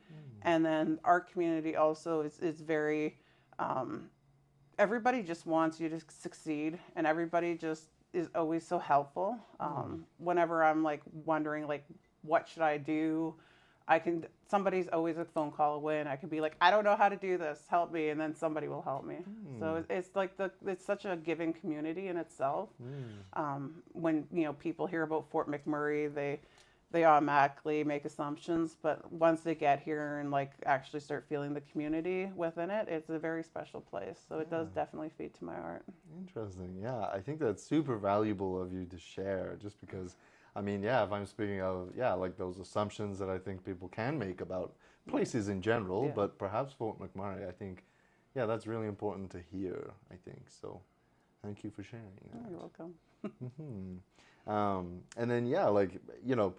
And then our community also is very, everybody just wants you to succeed, and everybody just is always so helpful. Whenever I'm like wondering like, what should I do? Somebody's always a phone call away, and I could be like, I don't know how to do this, help me, and then somebody will help me. So it's like it's such a giving community in itself. When, you know, people hear about Fort McMurray, they automatically make assumptions, but once they get here and like actually start feeling the community within it, it's a very special place. So it does definitely feed to my art. Interesting. Yeah, I think that's super valuable of you to share, just because I mean, yeah, if I'm speaking of, like those assumptions that I think people can make about places in general, but perhaps Fort McMurray, I think, that's really important to hear, I think. So thank you for sharing that. Oh, you're welcome. And then, like, you know,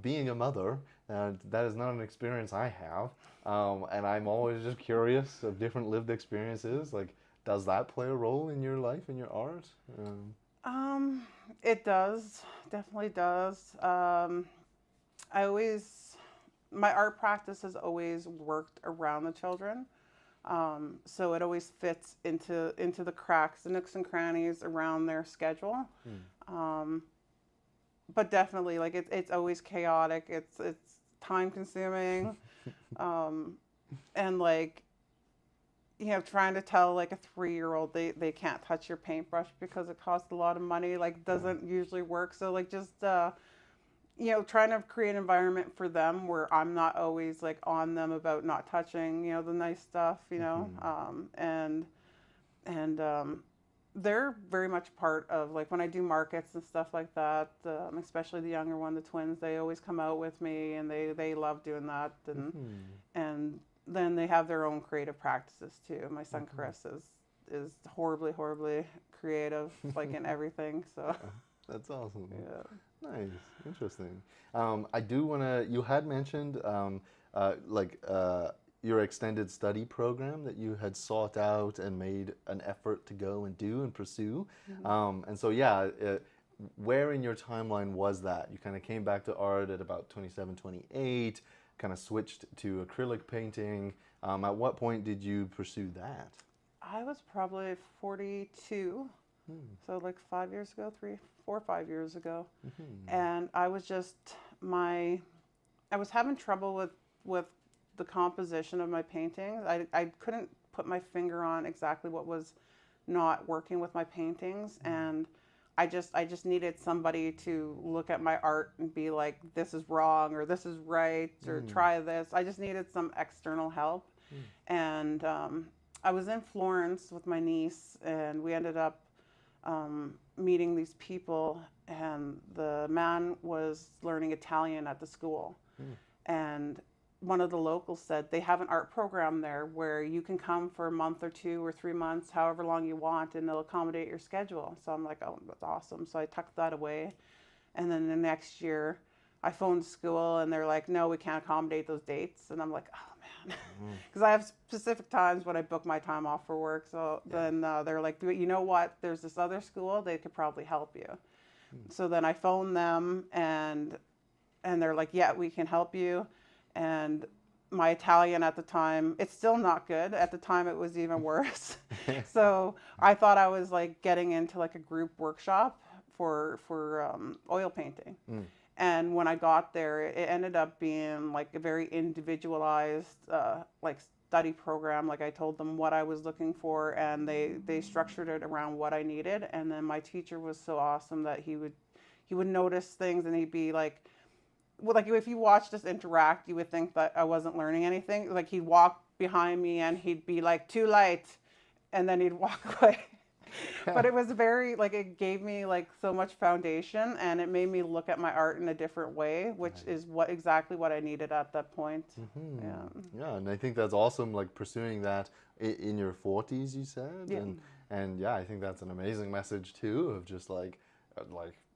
being a mother, that is not an experience I have. And I'm always just curious of different lived experiences. Like, does that play a role in your life, in your art? It does, definitely does. My art practice has always worked around the children. So it always fits into the cracks, the nooks and crannies around their schedule. But definitely, like it's always chaotic. It's time consuming, and like, you know, trying to tell like a 3-year-old they can't touch your paintbrush because it costs a lot of money, like doesn't usually work. So like just you know, trying to create an environment for them where I'm not always like on them about not touching, you know, the nice stuff, you know, and they're very much part of like when I do markets and stuff like that, especially the younger one, the twins, they always come out with me, and they love doing that. And then they have their own creative practices too. My son Chris is horribly creative, like in everything. So that's awesome. Yeah. Nice, interesting. I do want to. You had mentioned your extended study program that you had sought out and made an effort to go and do and pursue. And so where in your timeline was that? You kind of came back to art at about 27, 28. Kind of switced to acrylic painting. At what point did you pursue that? I was probably 42, so like 5 years ago, 4 or 5 years ago, and I was I was having trouble with the composition of my paintings. I couldn't put my finger on exactly what was not working with my paintings, and I just needed somebody to look at my art and be like, this is wrong, or this is right, or try this. I just needed some external help. And I was in Florence with my niece, and we ended up meeting these people, and the man was learning Italian at the school. And one of the locals said they have an art program there where you can come for a month or 2 or 3 months, however long you want, and they'll accommodate your schedule. So I'm like, oh, that's awesome. So I tucked that away. And then the next year I phoned school and they're like, no, we can't accommodate those dates. And I'm like, oh man, because I have specific times when I book my time off for work. So then they're like, you know what, there's this other school, they could probably help you. So then I phoned them and they're like, yeah, we can help you. And my Italian at the time, it's still not good. At the time, it was even worse. So I thought I was like getting into like a group workshop for oil painting. And when I got there, it ended up being like a very individualized like study program. Like I told them what I was looking for, and they structured it around what I needed. And then my teacher was so awesome that he would notice things, and he'd be like, well, like if you watched us interact, you would think that I wasn't learning anything. Like he'd walk behind me and he'd be like, too light, and then he'd walk away. But it was very, like, it gave me like so much foundation, and it made me look at my art in a different way, which is exactly what I needed at that point. Yeah, and I think that's awesome, like pursuing that in your 40s, you said. And yeah, I think that's an amazing message too, of just like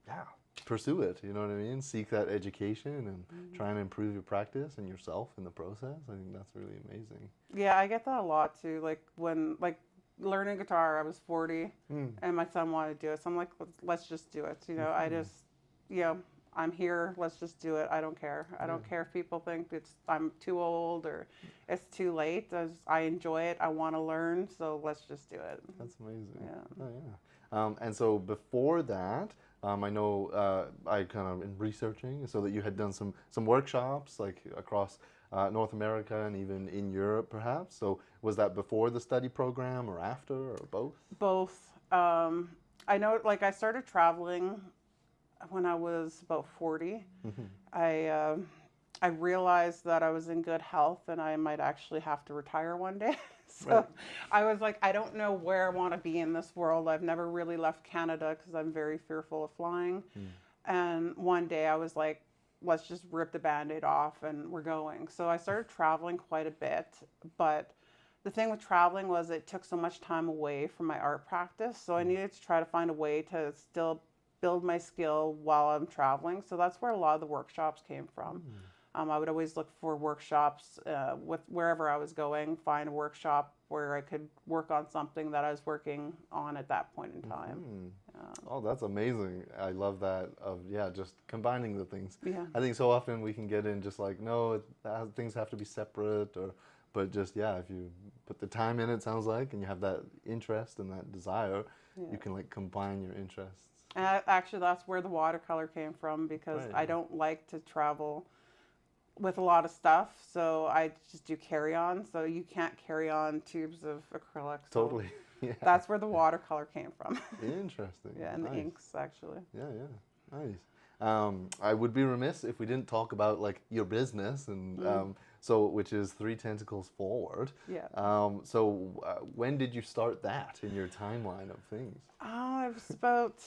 yeah, pursue it, you know what I mean? Seek that education and try and improve your practice and yourself in the process. I think that's really amazing. Yeah, I get that a lot too. Like when, like learning guitar, I was 40 and my son wanted to do it. So I'm like, let's just do it. You know, I just, you know, I'm here, let's just do it. I don't care. I don't care if people think I'm too old or it's too late. I enjoy it. I want to learn. So let's just do it. That's amazing. Yeah. Oh, yeah. And so before that, I know I kind of in researching so that you had done some workshops like across North America and even in Europe perhaps. So was that before the study program or after or both? Both. I know, like I started traveling when I was about 40. I realized that I was in good health and I might actually have to retire one day. So I was like, I don't know where I want to be in this world. I've never really left Canada because I'm very fearful of flying. And one day I was like, let's just rip the Band-Aid off and we're going. So I started traveling quite a bit. But the thing with traveling was it took so much time away from my art practice. So I needed to try to find a way to still build my skill while I'm traveling. So that's where a lot of the workshops came from. I would always look for workshops with wherever I was going, find a workshop where I could work on something that I was working on at that point in time. Oh, that's amazing. I love that of, yeah, just combining the things. Yeah. I think so often we can get in just like, no, things have to be separate, but just, yeah, if you put the time in, it sounds like, and you have that interest and that desire, you can like combine your interests. And actually, that's where the watercolor came from, because I don't like to travel with a lot of stuff, so I just do carry-on. So you can't carry on tubes of acrylic. So Totally. Yeah. that's where the watercolor came from. Interesting. Yeah, and nice. the inks, actually. Yeah, nice. I would be remiss if we didn't talk about like your business and so which is 3 Tentacles Forward. Yeah. So when did you start that in your timeline of things? It was about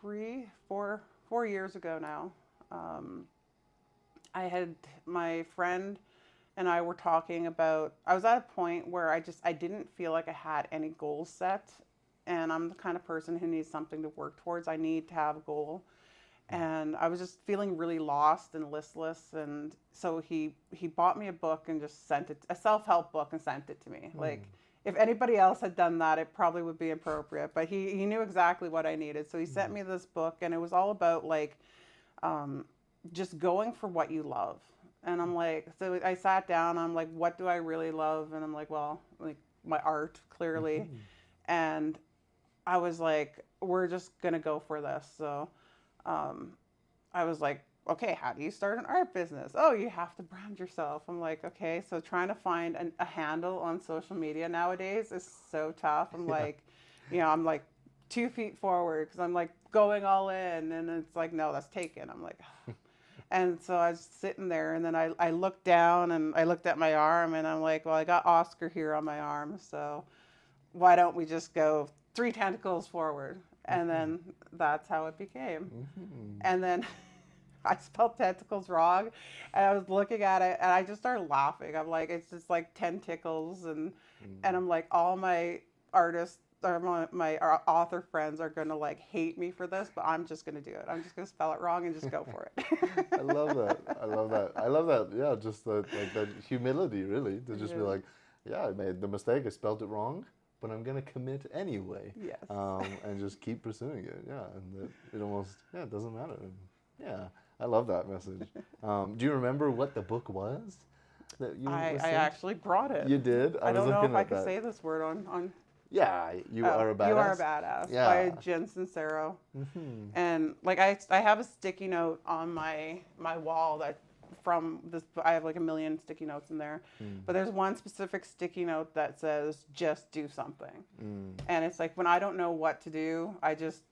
4 years ago now. I had my friend and I were talking about, I was at a point where I didn't feel like I had any goals set, and I'm the kind of person who needs something to work towards. I need to have a goal, and I was just feeling really lost and listless, and so he bought me a book and just sent it, a self-help book, and sent it to me. Like, if anybody else had done that, it probably would be appropriate, but he knew exactly what I needed. So he sent me this book, and it was all about like just going for what you love. And I'm like, so I sat down, I'm like, what do I really love? And I'm like, well, like my art, clearly. And I was like, we're just gonna go for this. So I was like, okay, how do you start an art business? Oh, you have to brand yourself. I'm like, okay. So trying to find a handle on social media nowadays is so tough. I'm like, you know, I'm like 2 feet forward because I'm like going all in, and it's like, no, that's taken. I'm like, and so I was sitting there, and then I looked down and I looked at my arm, and I'm like, well, I got Oscar here on my arm. So why don't we just go 3 tentacles forward? And then that's how it became. And then I spelled tentacles wrong, and I was looking at it, and I just started laughing. I'm like, it's just like tentacles, and I'm like, all my artists or my author friends are gonna like hate me for this, but I'm just gonna do it. I'm just gonna spell it wrong and just go for it. I love that. I love that. I love that. Yeah, just like that humility, really, to just be like, yeah, I made the mistake. I spelled it wrong, but I'm gonna commit anyway. Yes. And just keep pursuing it. Yeah, and it almost it doesn't matter. Yeah, I love that message. Do you remember what the book was that you? I actually brought it. You did. I don't know if I could say this word on. Yeah, you are a badass. You Are a Badass by Jen Sincero. And like I have a sticky note on my wall that from this. I have like a million sticky notes in there, but there's one specific sticky note that says "just do something," and it's like when I don't know what to do, I just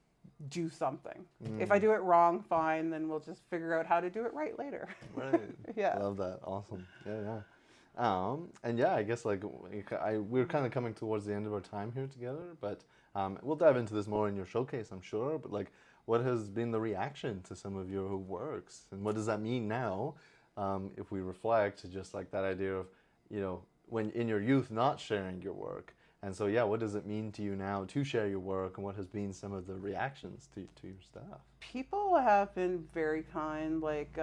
do something. If I do it wrong, fine. Then we'll just figure out how to do it right later. Right. Yeah. Love that. Awesome. Yeah. And yeah, I guess like we're kind of coming towards the end of our time here together, but we'll dive into this more in your showcase, I'm sure. But like, what has been the reaction to some of your works, and what does that mean now? If we reflect to just like that idea of, when in your youth not sharing your work, and so yeah, what does it mean to you now to share your work, and what has been some of the reactions to your stuff? People have been very kind. Like,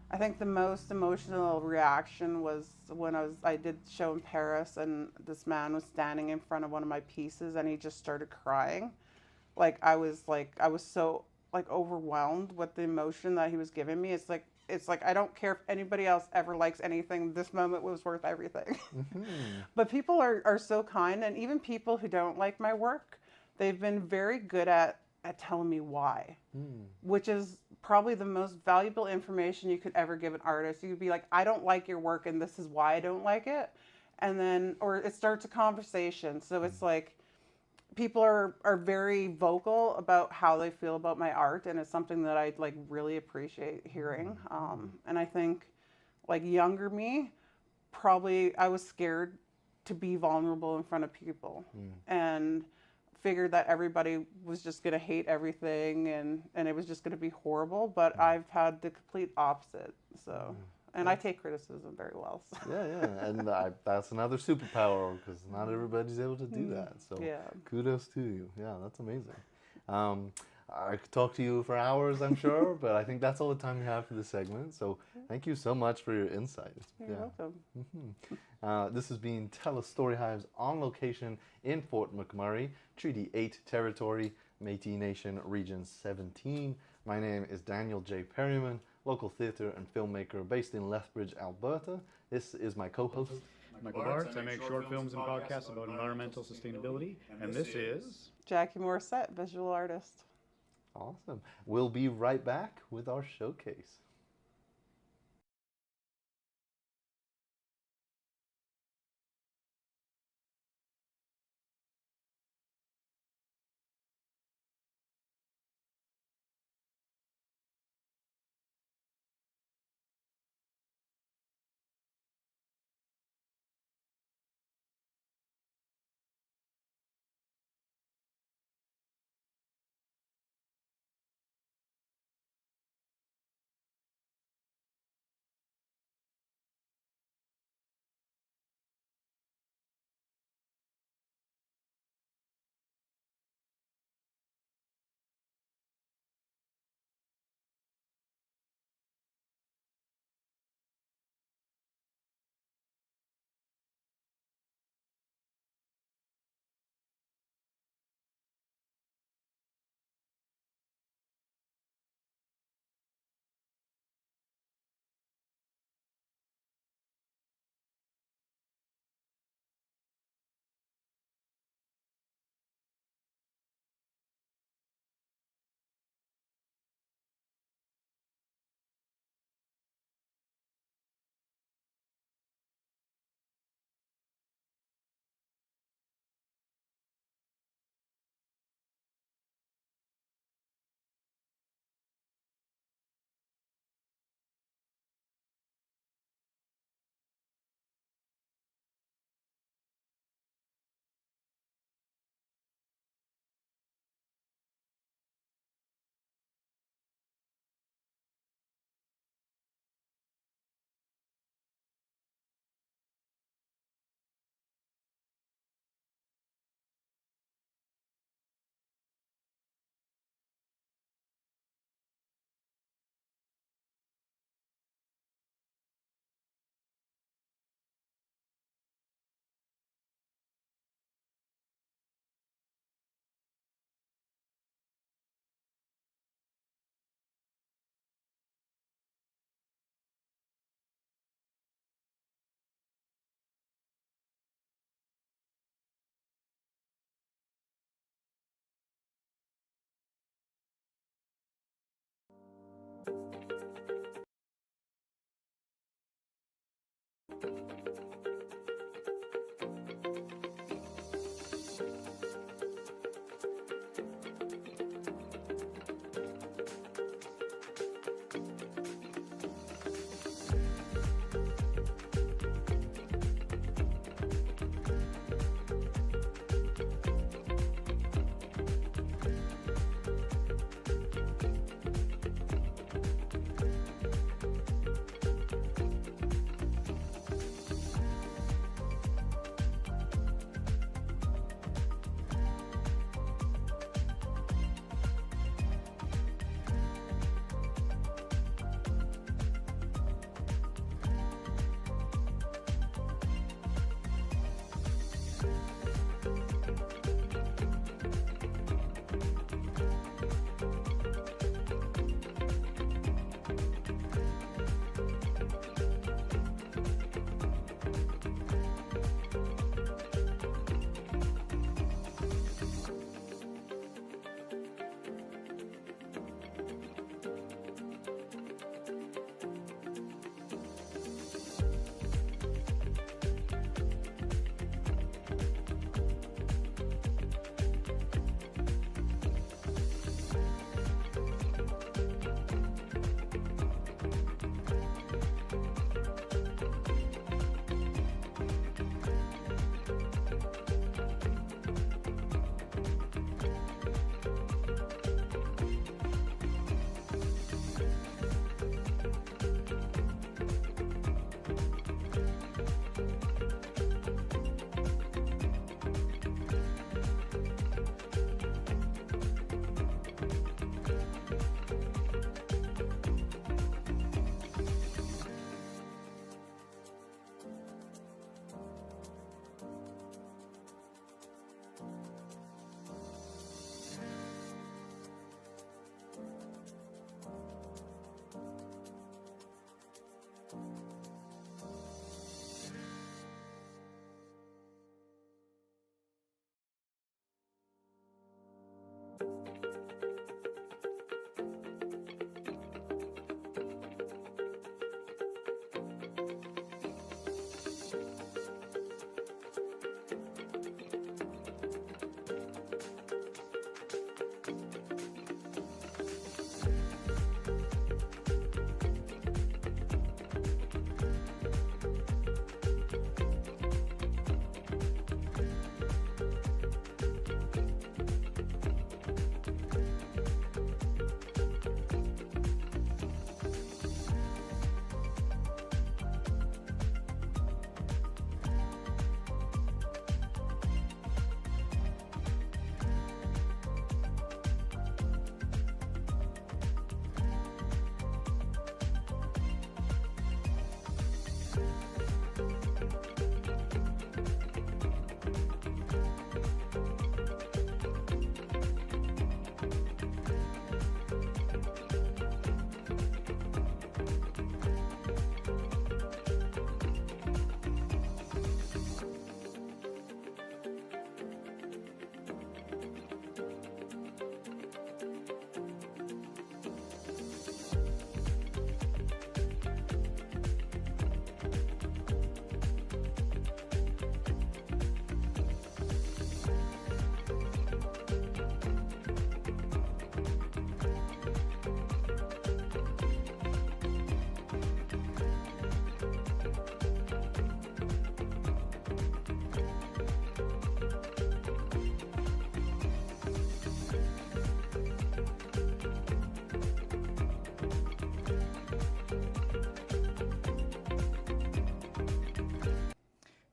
I think the most emotional reaction was when I did show in Paris, and this man was standing in front of one of my pieces, and he just started crying. I was so like overwhelmed with the emotion that he was giving me. It's like I don't care if anybody else ever likes anything. This moment was worth everything. But people are so kind, and even people who don't like my work, they've been very good at telling me why, which is probably the most valuable information you could ever give an artist. You could be like, I don't like your work, and this is why I don't like it. And then, or it starts a conversation. So it's like, people are very vocal about how they feel about my art, and it's something that I like really appreciate hearing. And I think like younger me, probably I was scared to be vulnerable in front of people, and figured that everybody was just going to hate everything, and it was just going to be horrible. But I've had the complete opposite. So. And I take criticism very well. So. Yeah, and that's another superpower, because not everybody's able to do that. So kudos to you. Yeah, that's amazing. I could talk to you for hours, I'm sure, but I think that's all the time we have for this segment. So thank you so much for your insight. You're welcome. This has been Tell Us Story Hives on location in Fort McMurray, Treaty 8 territory, Métis Nation Region 17. My name is Daniel J. Perryman, local theatre and filmmaker based in Lethbridge, Alberta. This is my co-host, Michael Bartz. I make short films and podcasts about environmental sustainability, and this is Jackie Morisette, visual artist. Awesome. We'll be right back with our showcase.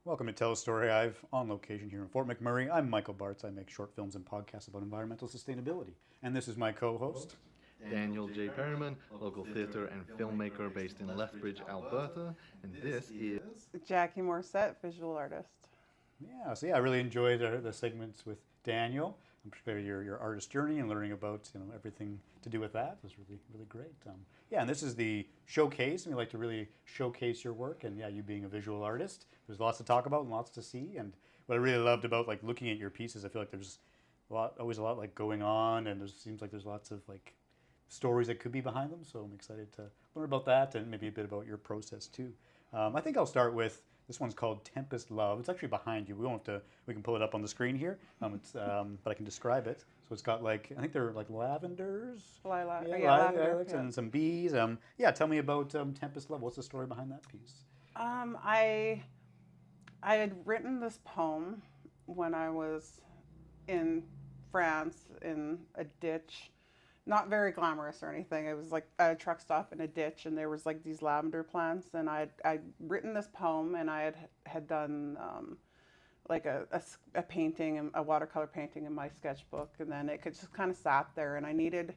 Welcome to Tell a Story. I'm on location here in Fort McMurray. I'm Michael Bartz. I make short films and podcasts about environmental sustainability. And this is my co-host, Daniel J. Perryman, local theatre and filmmaker based in Lethbridge, Alberta. And this is Jackie Morisette, visual artist. Yeah, so I really enjoyed the segments with Daniel. I'm sure your artist journey and learning about everything to do with that was really great. Yeah, and this is the showcase, and we like to really showcase your work. And yeah, you being a visual artist, there's lots to talk about and lots to see. And what I really loved about looking at your pieces, I feel like there's always a lot going on, and seems like there's lots of stories that could be behind them. So I'm excited to learn about that and maybe a bit about your process too. I think I'll start with. This one's called Tempest Love. It's actually behind you. We can pull it up on the screen here. But I can describe it. So it's got I think they're lavenders. Lavender, and some bees. Yeah, tell me about Tempest Love. What's the story behind that piece? I had written this poem when I was in France in a ditch. Not very glamorous or anything. It was at a truck stop in a ditch, and there was these lavender plants. And I'd written this poem, and I had done a painting, a watercolor painting in my sketchbook, and then it just kind of sat there. And I needed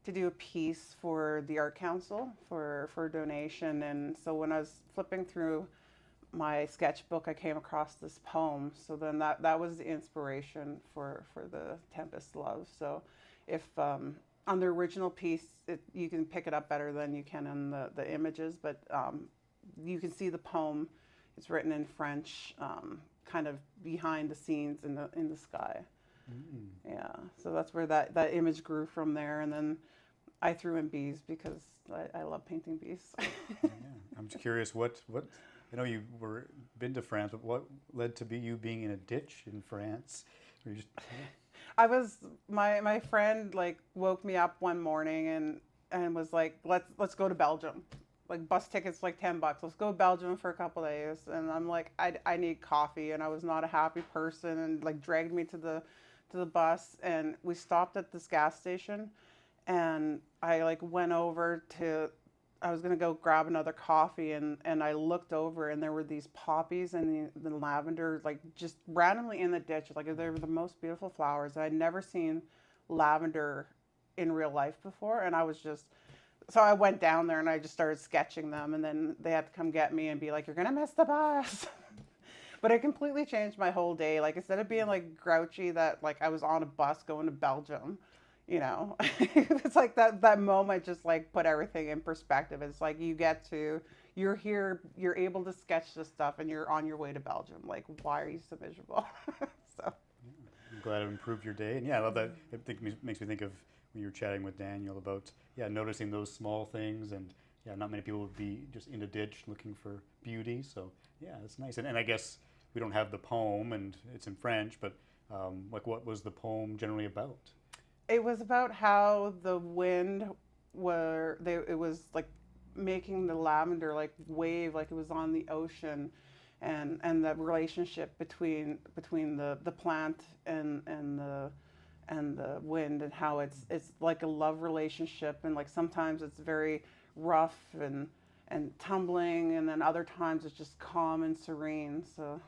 to do a piece for the Art Council for donation. And so when I was flipping through my sketchbook, I came across this poem. So then that was the inspiration for the Tempest Love. So if on the original piece, you can pick it up better than you can in the images, but you can see the poem. It's written in French, kind of behind the scenes in the sky. Mm. Yeah, so that's where that image grew from there, and then I threw in bees because I love painting bees. Yeah. I'm just curious, what I know you been to France, but what led to you being in a ditch in France? Or you just, I was my friend woke me up one morning and was like, let's go to Belgium. Bus tickets $10. Let's go to Belgium for a couple of days. And I'm like, I need coffee, and I was not a happy person, and dragged me to the bus, and we stopped at this gas station, and I went over to. I was gonna go grab another coffee, and I looked over, and there were these poppies and the lavender just randomly in the ditch. They were the most beautiful flowers. I'd never seen lavender in real life before, and I was just so I went down there and I just started sketching them, and then they had to come get me and be like, "You're gonna miss the bus." But it completely changed my whole day. Instead of being grouchy that I was on a bus going to Belgium. It's that moment just put everything in perspective. It's you're here, you're able to sketch this stuff, and you're on your way to Belgium. Why are you so miserable? So yeah. I'm glad it improved your day. And yeah, I love that. It makes me think of when you were chatting with Daniel about, noticing those small things. And yeah, not many people would be just in a ditch looking for beauty. So yeah, it's nice. And I guess we don't have the poem and it's in French, but like what was the poem generally about? It was about how the wind it was like making the lavender like wave, like it was on the ocean, and the relationship between the plant and the wind, and how it's like a love relationship, and like sometimes it's very rough and tumbling, and then other times it's just calm and serene. So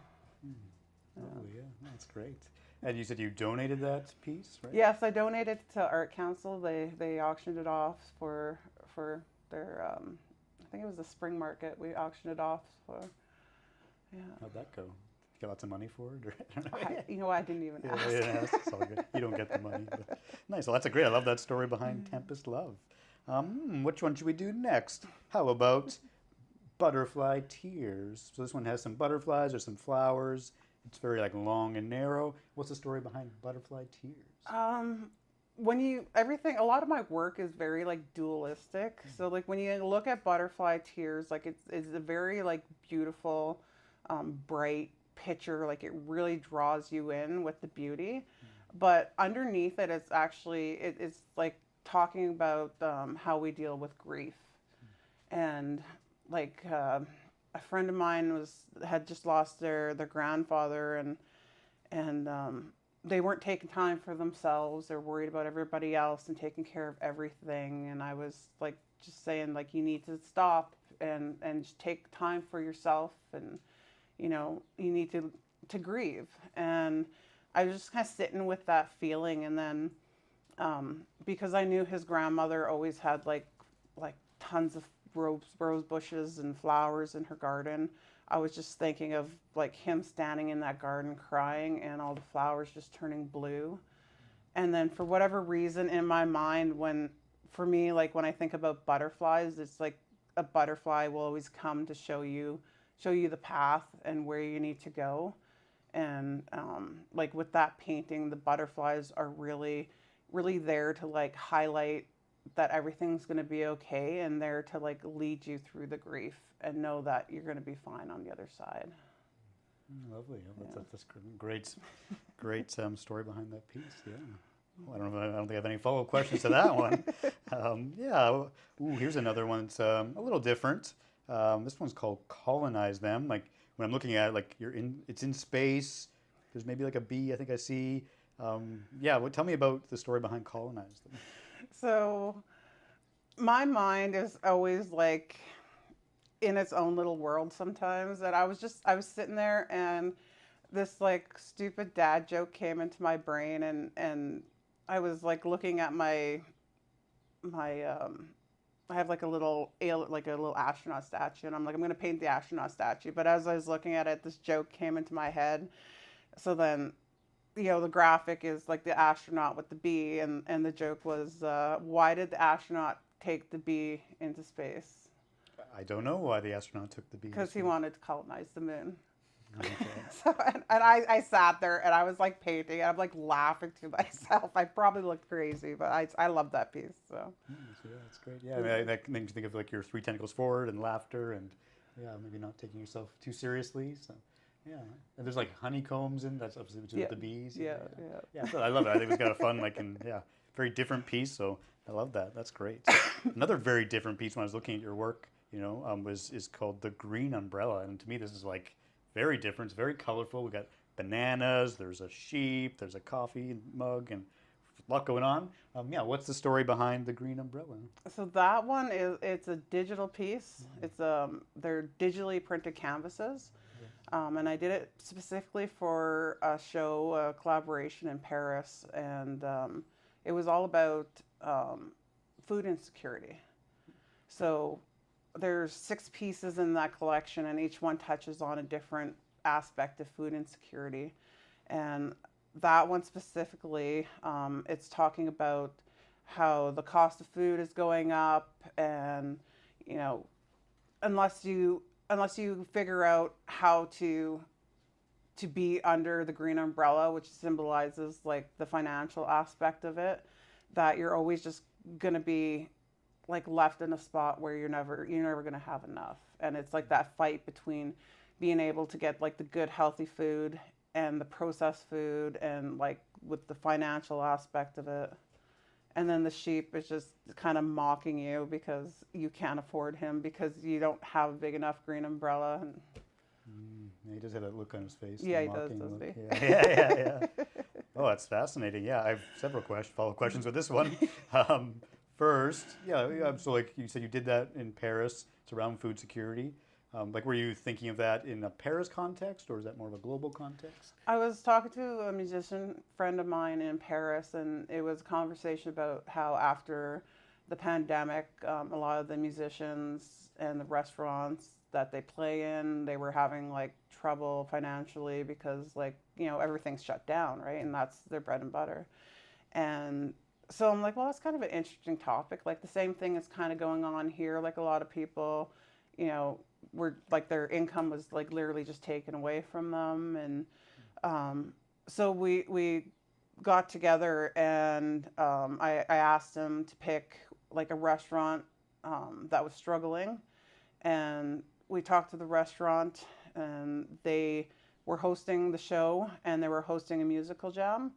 Lovely, yeah, that's great. And you said you donated that piece, right? yes, I donated to Art Council. They auctioned it off for their I think it was the spring market. We auctioned it off for. Yeah. How'd that go? You got lots of money for it? Or, I don't know. I didn't even ask. You didn't ask. It's all good. You don't get the money. But nice. Well, that's a great. I love that story behind Tempest Love. Which one should we do next? How about Butterfly Tears? So this one has some butterflies. There's some flowers. It's very like long and narrow. What's the story behind Butterfly Tears? A lot of my work is very like dualistic. So like when you look at Butterfly Tears, like it's a very like beautiful, bright picture. Like it really draws you in with the beauty, but underneath it, it's actually it's like talking about how we deal with grief, and like a friend of mine had just lost their grandfather, and they weren't taking time for themselves. They're worried about everybody else and taking care of everything. And I was like just saying, like, you need to stop and just take time for yourself, and you need to grieve. And I was just kind of sitting with that feeling, and then because I knew his grandmother always had like tons of rose bushes and flowers in her garden, I was just thinking of like him standing in that garden crying and all the flowers just turning blue. And then for whatever reason in my mind, when I think about butterflies, it's like a butterfly will always come to show you the path and where you need to go. And like with that painting, the butterflies are really, really there to like highlight that everything's going to be okay, and there to like lead you through the grief and know that you're going to be fine on the other side. Lovely. That's great story behind that piece. Yeah. Well, I don't think I have any follow-up questions to that one. Ooh, here's another one. It's a little different. This one's called Colonize Them. Like when I'm looking at it, like it's in space. There's maybe like a bee I think I see. Tell me about the story behind Colonize Them. So my mind is always like in its own little world sometimes. And I was sitting there, and this like stupid dad joke came into my brain, and I was like looking at my I have like a little astronaut statue, and I'm like, I'm going to paint the astronaut statue. But as I was looking at it, this joke came into my head. So then, the graphic is like the astronaut with the bee, and the joke was, why did the astronaut take the bee into space? I don't know why the astronaut took the bee. Because he wanted to colonize the moon. Okay. So, and I sat there, and I was like painting, and I'm like laughing to myself. I probably looked crazy, but I love that piece. So that's great. Yeah, I mean, that makes you think of like your three tentacles forward and laughter, and maybe not taking yourself too seriously. So and there's like honeycombs in that's obviously with the bees. Yeah. So I love it. I think it was kind of fun, very different piece. So I love that. That's great. Another very different piece when I was looking at your work, is called The Green Umbrella, and to me this is like very different. It's very colorful. We got bananas. There's a sheep. There's a coffee mug, and a lot going on. What's the story behind The Green Umbrella? So that one it's a digital piece. It's they're digitally printed canvases, and I did it specifically for a show, a collaboration in Paris, and it was all about food insecurity. So there's 6 pieces in that collection, and each one touches on a different aspect of food insecurity. And that one specifically, it's talking about how the cost of food is going up, and unless you figure out how to to be under the green umbrella, which symbolizes like the financial aspect of it, that you're always just going to be like left in a spot where you're never going to have enough. And it's like that fight between being able to get like the good healthy food and the processed food, and like with the financial aspect of it. And then the sheep is just kind of mocking you because you can't afford him because you don't have a big enough green umbrella. And yeah, he does have that look on his face. yeah, the he does, mocking doesn't look. he? Yeah. Oh, that's fascinating. Yeah, I have several follow-up questions with this one. First, so like you said, you did that in Paris. It's around food security. Like, were you thinking of that in a Paris context, or is that more of a global context? I was talking to a musician friend of mine in Paris, and it was a conversation about how after the pandemic, a lot of the musicians and the restaurants that they play in, they were having like trouble financially because like, everything's shut down, right? And that's their bread and butter. And so I'm like, well, that's kind of an interesting topic. Like the same thing is kind of going on here. Like a lot of people, were like their income was like literally just taken away from them. And so we got together, and I asked him to pick like a restaurant that was struggling. And we talked to the restaurant, and they were hosting the show, and they were hosting a musical jam.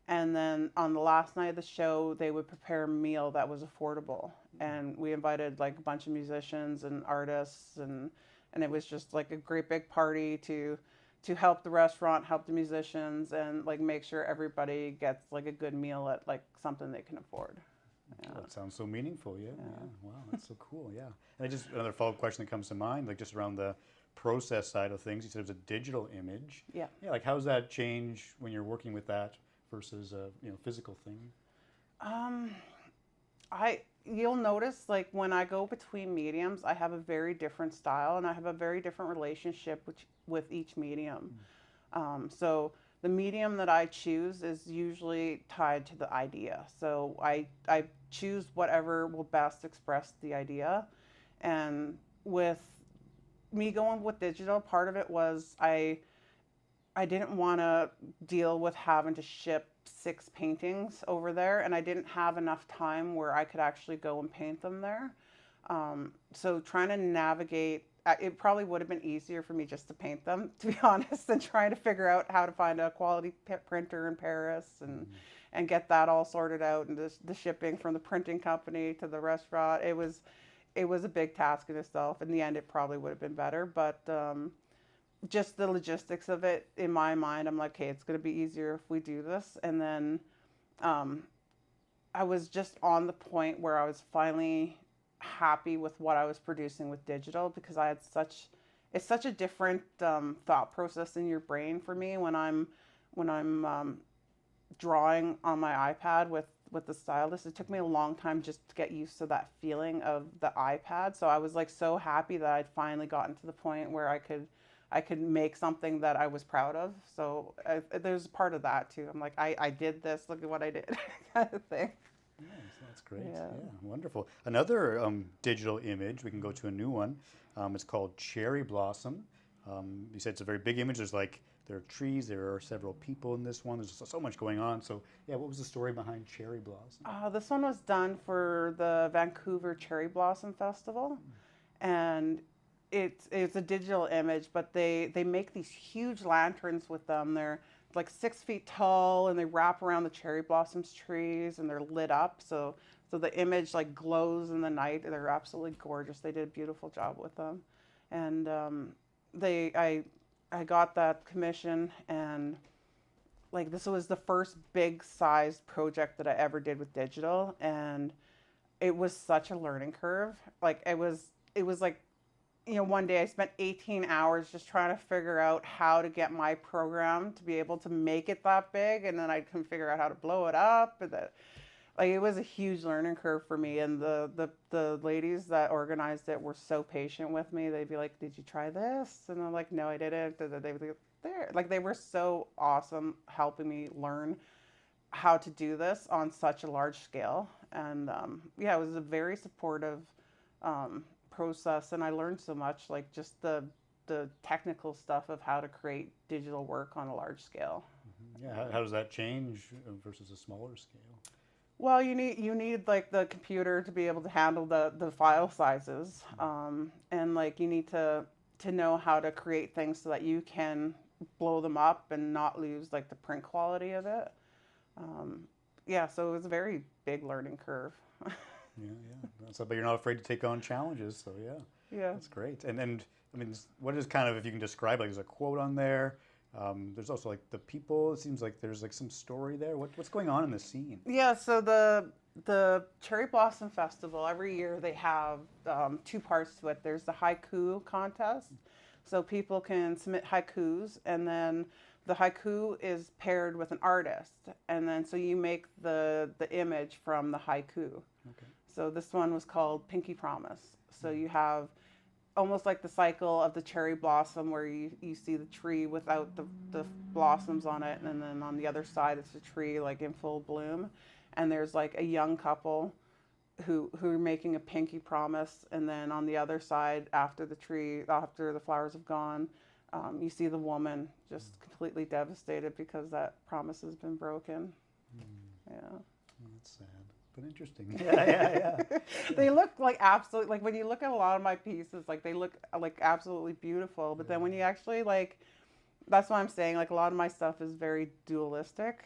And then on the last night of the show, they would prepare a meal that was affordable. And we invited like a bunch of musicians and artists, and it was just like a great big party to help the restaurant, help the musicians, and like make sure everybody gets like a good meal at like something they can afford. Yeah. That sounds so meaningful. Yeah. Wow, that's so cool. Yeah. And just another follow-up question that comes to mind, like just around the process side of things. You said it was a digital image. Yeah. Yeah. Like, how does that change when you're working with that versus a physical thing? You'll notice like when I go between mediums, I have a very different style, and I have a very different relationship with each medium. So the medium that I choose is usually tied to the idea. So I choose whatever will best express the idea. And with me going with digital, part of it was I didn't want to deal with having to ship 6 paintings over there, and I didn't have enough time where I could actually go and paint them there. So trying to navigate, it probably would have been easier for me just to paint them, to be honest, than trying to figure out how to find a quality printer in Paris and get that all sorted out, and the shipping from the printing company to the restaurant. It was a big task in itself. In the end, it probably would have been better, but just the logistics of it, in my mind, I'm like, okay, it's going to be easier if we do this. And then I was just on the point where I was finally happy with what I was producing with digital, because I had it's such a different thought process in your brain for me when I'm drawing on my iPad with the stylus. It took me a long time just to get used to that feeling of the iPad. So I was like so happy that I'd finally gotten to the point where I could make something that I was proud of. So there's a part of that too. I'm like, I did this, look at what I did, kind of thing. Nice, that's great. Yeah. Yeah, wonderful. Another digital image, we can go to a new one. It's called Cherry Blossom. You said it's a very big image. There are trees, there are several people in this one. There's just so much going on. So yeah, what was the story behind Cherry Blossom? This one was done for the Vancouver Cherry Blossom Festival. And it's a digital image, but they make these huge lanterns with them. They're like 6 feet tall, and they wrap around the cherry blossoms trees, and they're lit up. So the image like glows in the night. They're absolutely gorgeous. They did a beautiful job with them. And I got that commission, and like this was the first big sized project that I ever did with digital, and it was such a learning curve. Like it was like, one day I spent 18 hours just trying to figure out how to get my program to be able to make it that big, and then I couldn't figure out how to blow it up. And it was a huge learning curve for me. And the ladies that organized it were so patient with me. They'd be like, "Did you try this?" And I'm like, "No, I didn't." And they'd be there. Like they were so awesome helping me learn how to do this on such a large scale. And it was a very supportive process, and I learned so much, like just the the technical stuff of how to create digital work on a large scale. Yeah, how does that change versus a smaller scale? Well, you need like the computer to be able to handle the file sizes, and like you need to know how to create things so that you can blow them up and not lose like the print quality of it. Yeah, so it was a very big learning curve. Yeah. So, but you're not afraid to take on challenges, so yeah. Yeah. That's great. And I mean, what is kind of, if you can describe, like there's a quote on there. There's also like the people. It seems like there's like some story there. What's going on in the scene? Yeah, so the Cherry Blossom Festival, every year they have 2 parts to it. There's the haiku contest, so people can submit haikus, and then the haiku is paired with an artist, and then so you make the image from the haiku. Okay. So this one was called Pinky Promise. So you have almost like the cycle of the cherry blossom where you see the tree without the blossoms on it, and then on the other side it's a tree like in full bloom, and there's like a young couple who are making a pinky promise, and then on the other side after the flowers have gone, you see the woman just completely devastated because that promise has been broken. Yeah. That's sad, but interesting. Yeah. They look like absolutely, like when you look at a lot of my pieces, like they look like absolutely beautiful, but then when you actually like, that's what I'm saying, like a lot of my stuff is very dualistic.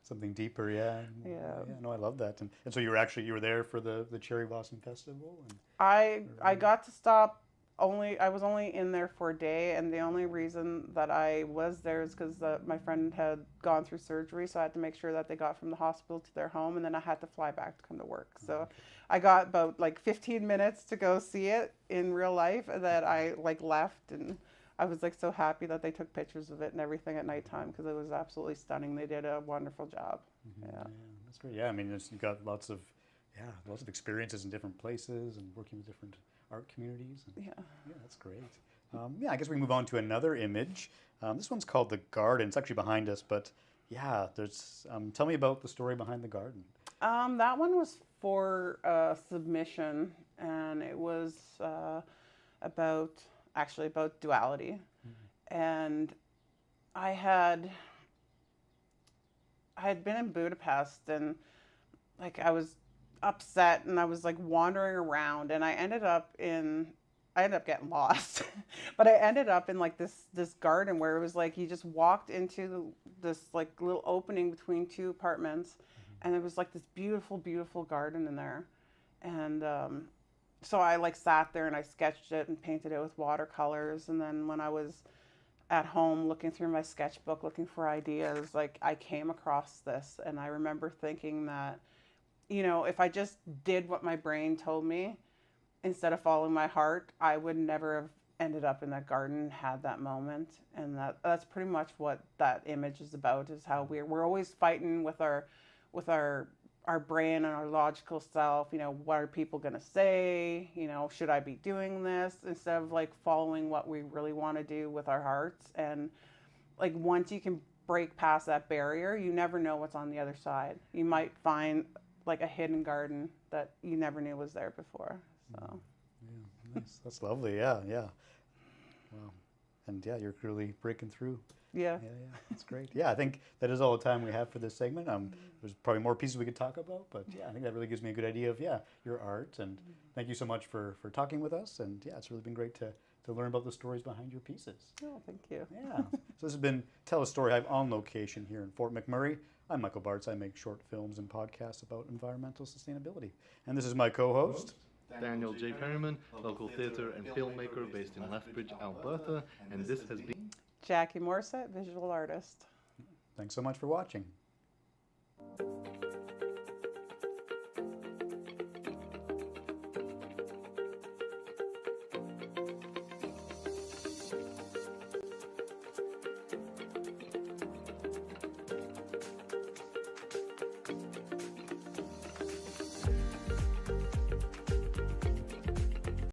Something deeper, yeah. Yeah. No, I love that. And so you were there for the Cherry Blossom Festival? I got to stop I was only in there for a day, and the only reason that I was there is because my friend had gone through surgery, so I had to make sure that they got from the hospital to their home, and then I had to fly back to come to work. So I got about like 15 minutes to go see it in real life, and then I like left, and I was like so happy that they took pictures of it and everything at nighttime because it was absolutely stunning. They did a wonderful job. Yeah. That's great. Yeah, I mean, you've got lots of experiences in different places and working with different art communities. And yeah, that's great. I guess we can move on to another image. This one's called The Garden. It's actually behind us, but yeah, there's. Tell me about the story behind the garden. That one was for submission, and it was about duality. And I had been in Budapest, and like I was upset, and I was like wandering around, and I ended up getting lost. But I ended up in like this garden where it was like you just walked into this like little opening between 2 apartments, and there was like this beautiful garden in there. And so I like sat there and I sketched it and painted it with watercolors, and then when I was at home looking through my sketchbook looking for ideas, like I came across this, and I remember thinking that, you know, if I just did what my brain told me instead of following my heart, I would never have ended up in that garden, had that moment. And that's pretty much what that image is about, is how we're always fighting with our brain and our logical self. You know, what are people going to say? You know, should I be doing this? Instead of like following what we really want to do with our hearts. And like once you can break past that barrier, you never know what's on the other side. You might find like a hidden garden that you never knew was there before. So yeah, nice. That's lovely. Yeah. Wow. And yeah, you're really breaking through. Yeah. That's great. Yeah, I think that is all the time we have for this segment. There's probably more pieces we could talk about, but yeah, I think that really gives me a good idea of your art. And thank you so much for talking with us. And yeah, it's really been great to learn about the stories behind your pieces. Oh, thank you. Yeah. So this has been Tell a Story Hive on location here in Fort McMurray. I'm Michael Bartz. I make short films and podcasts about environmental sustainability. And this is my co-host, Daniel J. Perryman, local theatre and filmmaker based in Lethbridge, Alberta, and this has been Jackie Morisette, visual artist. Thanks so much for watching.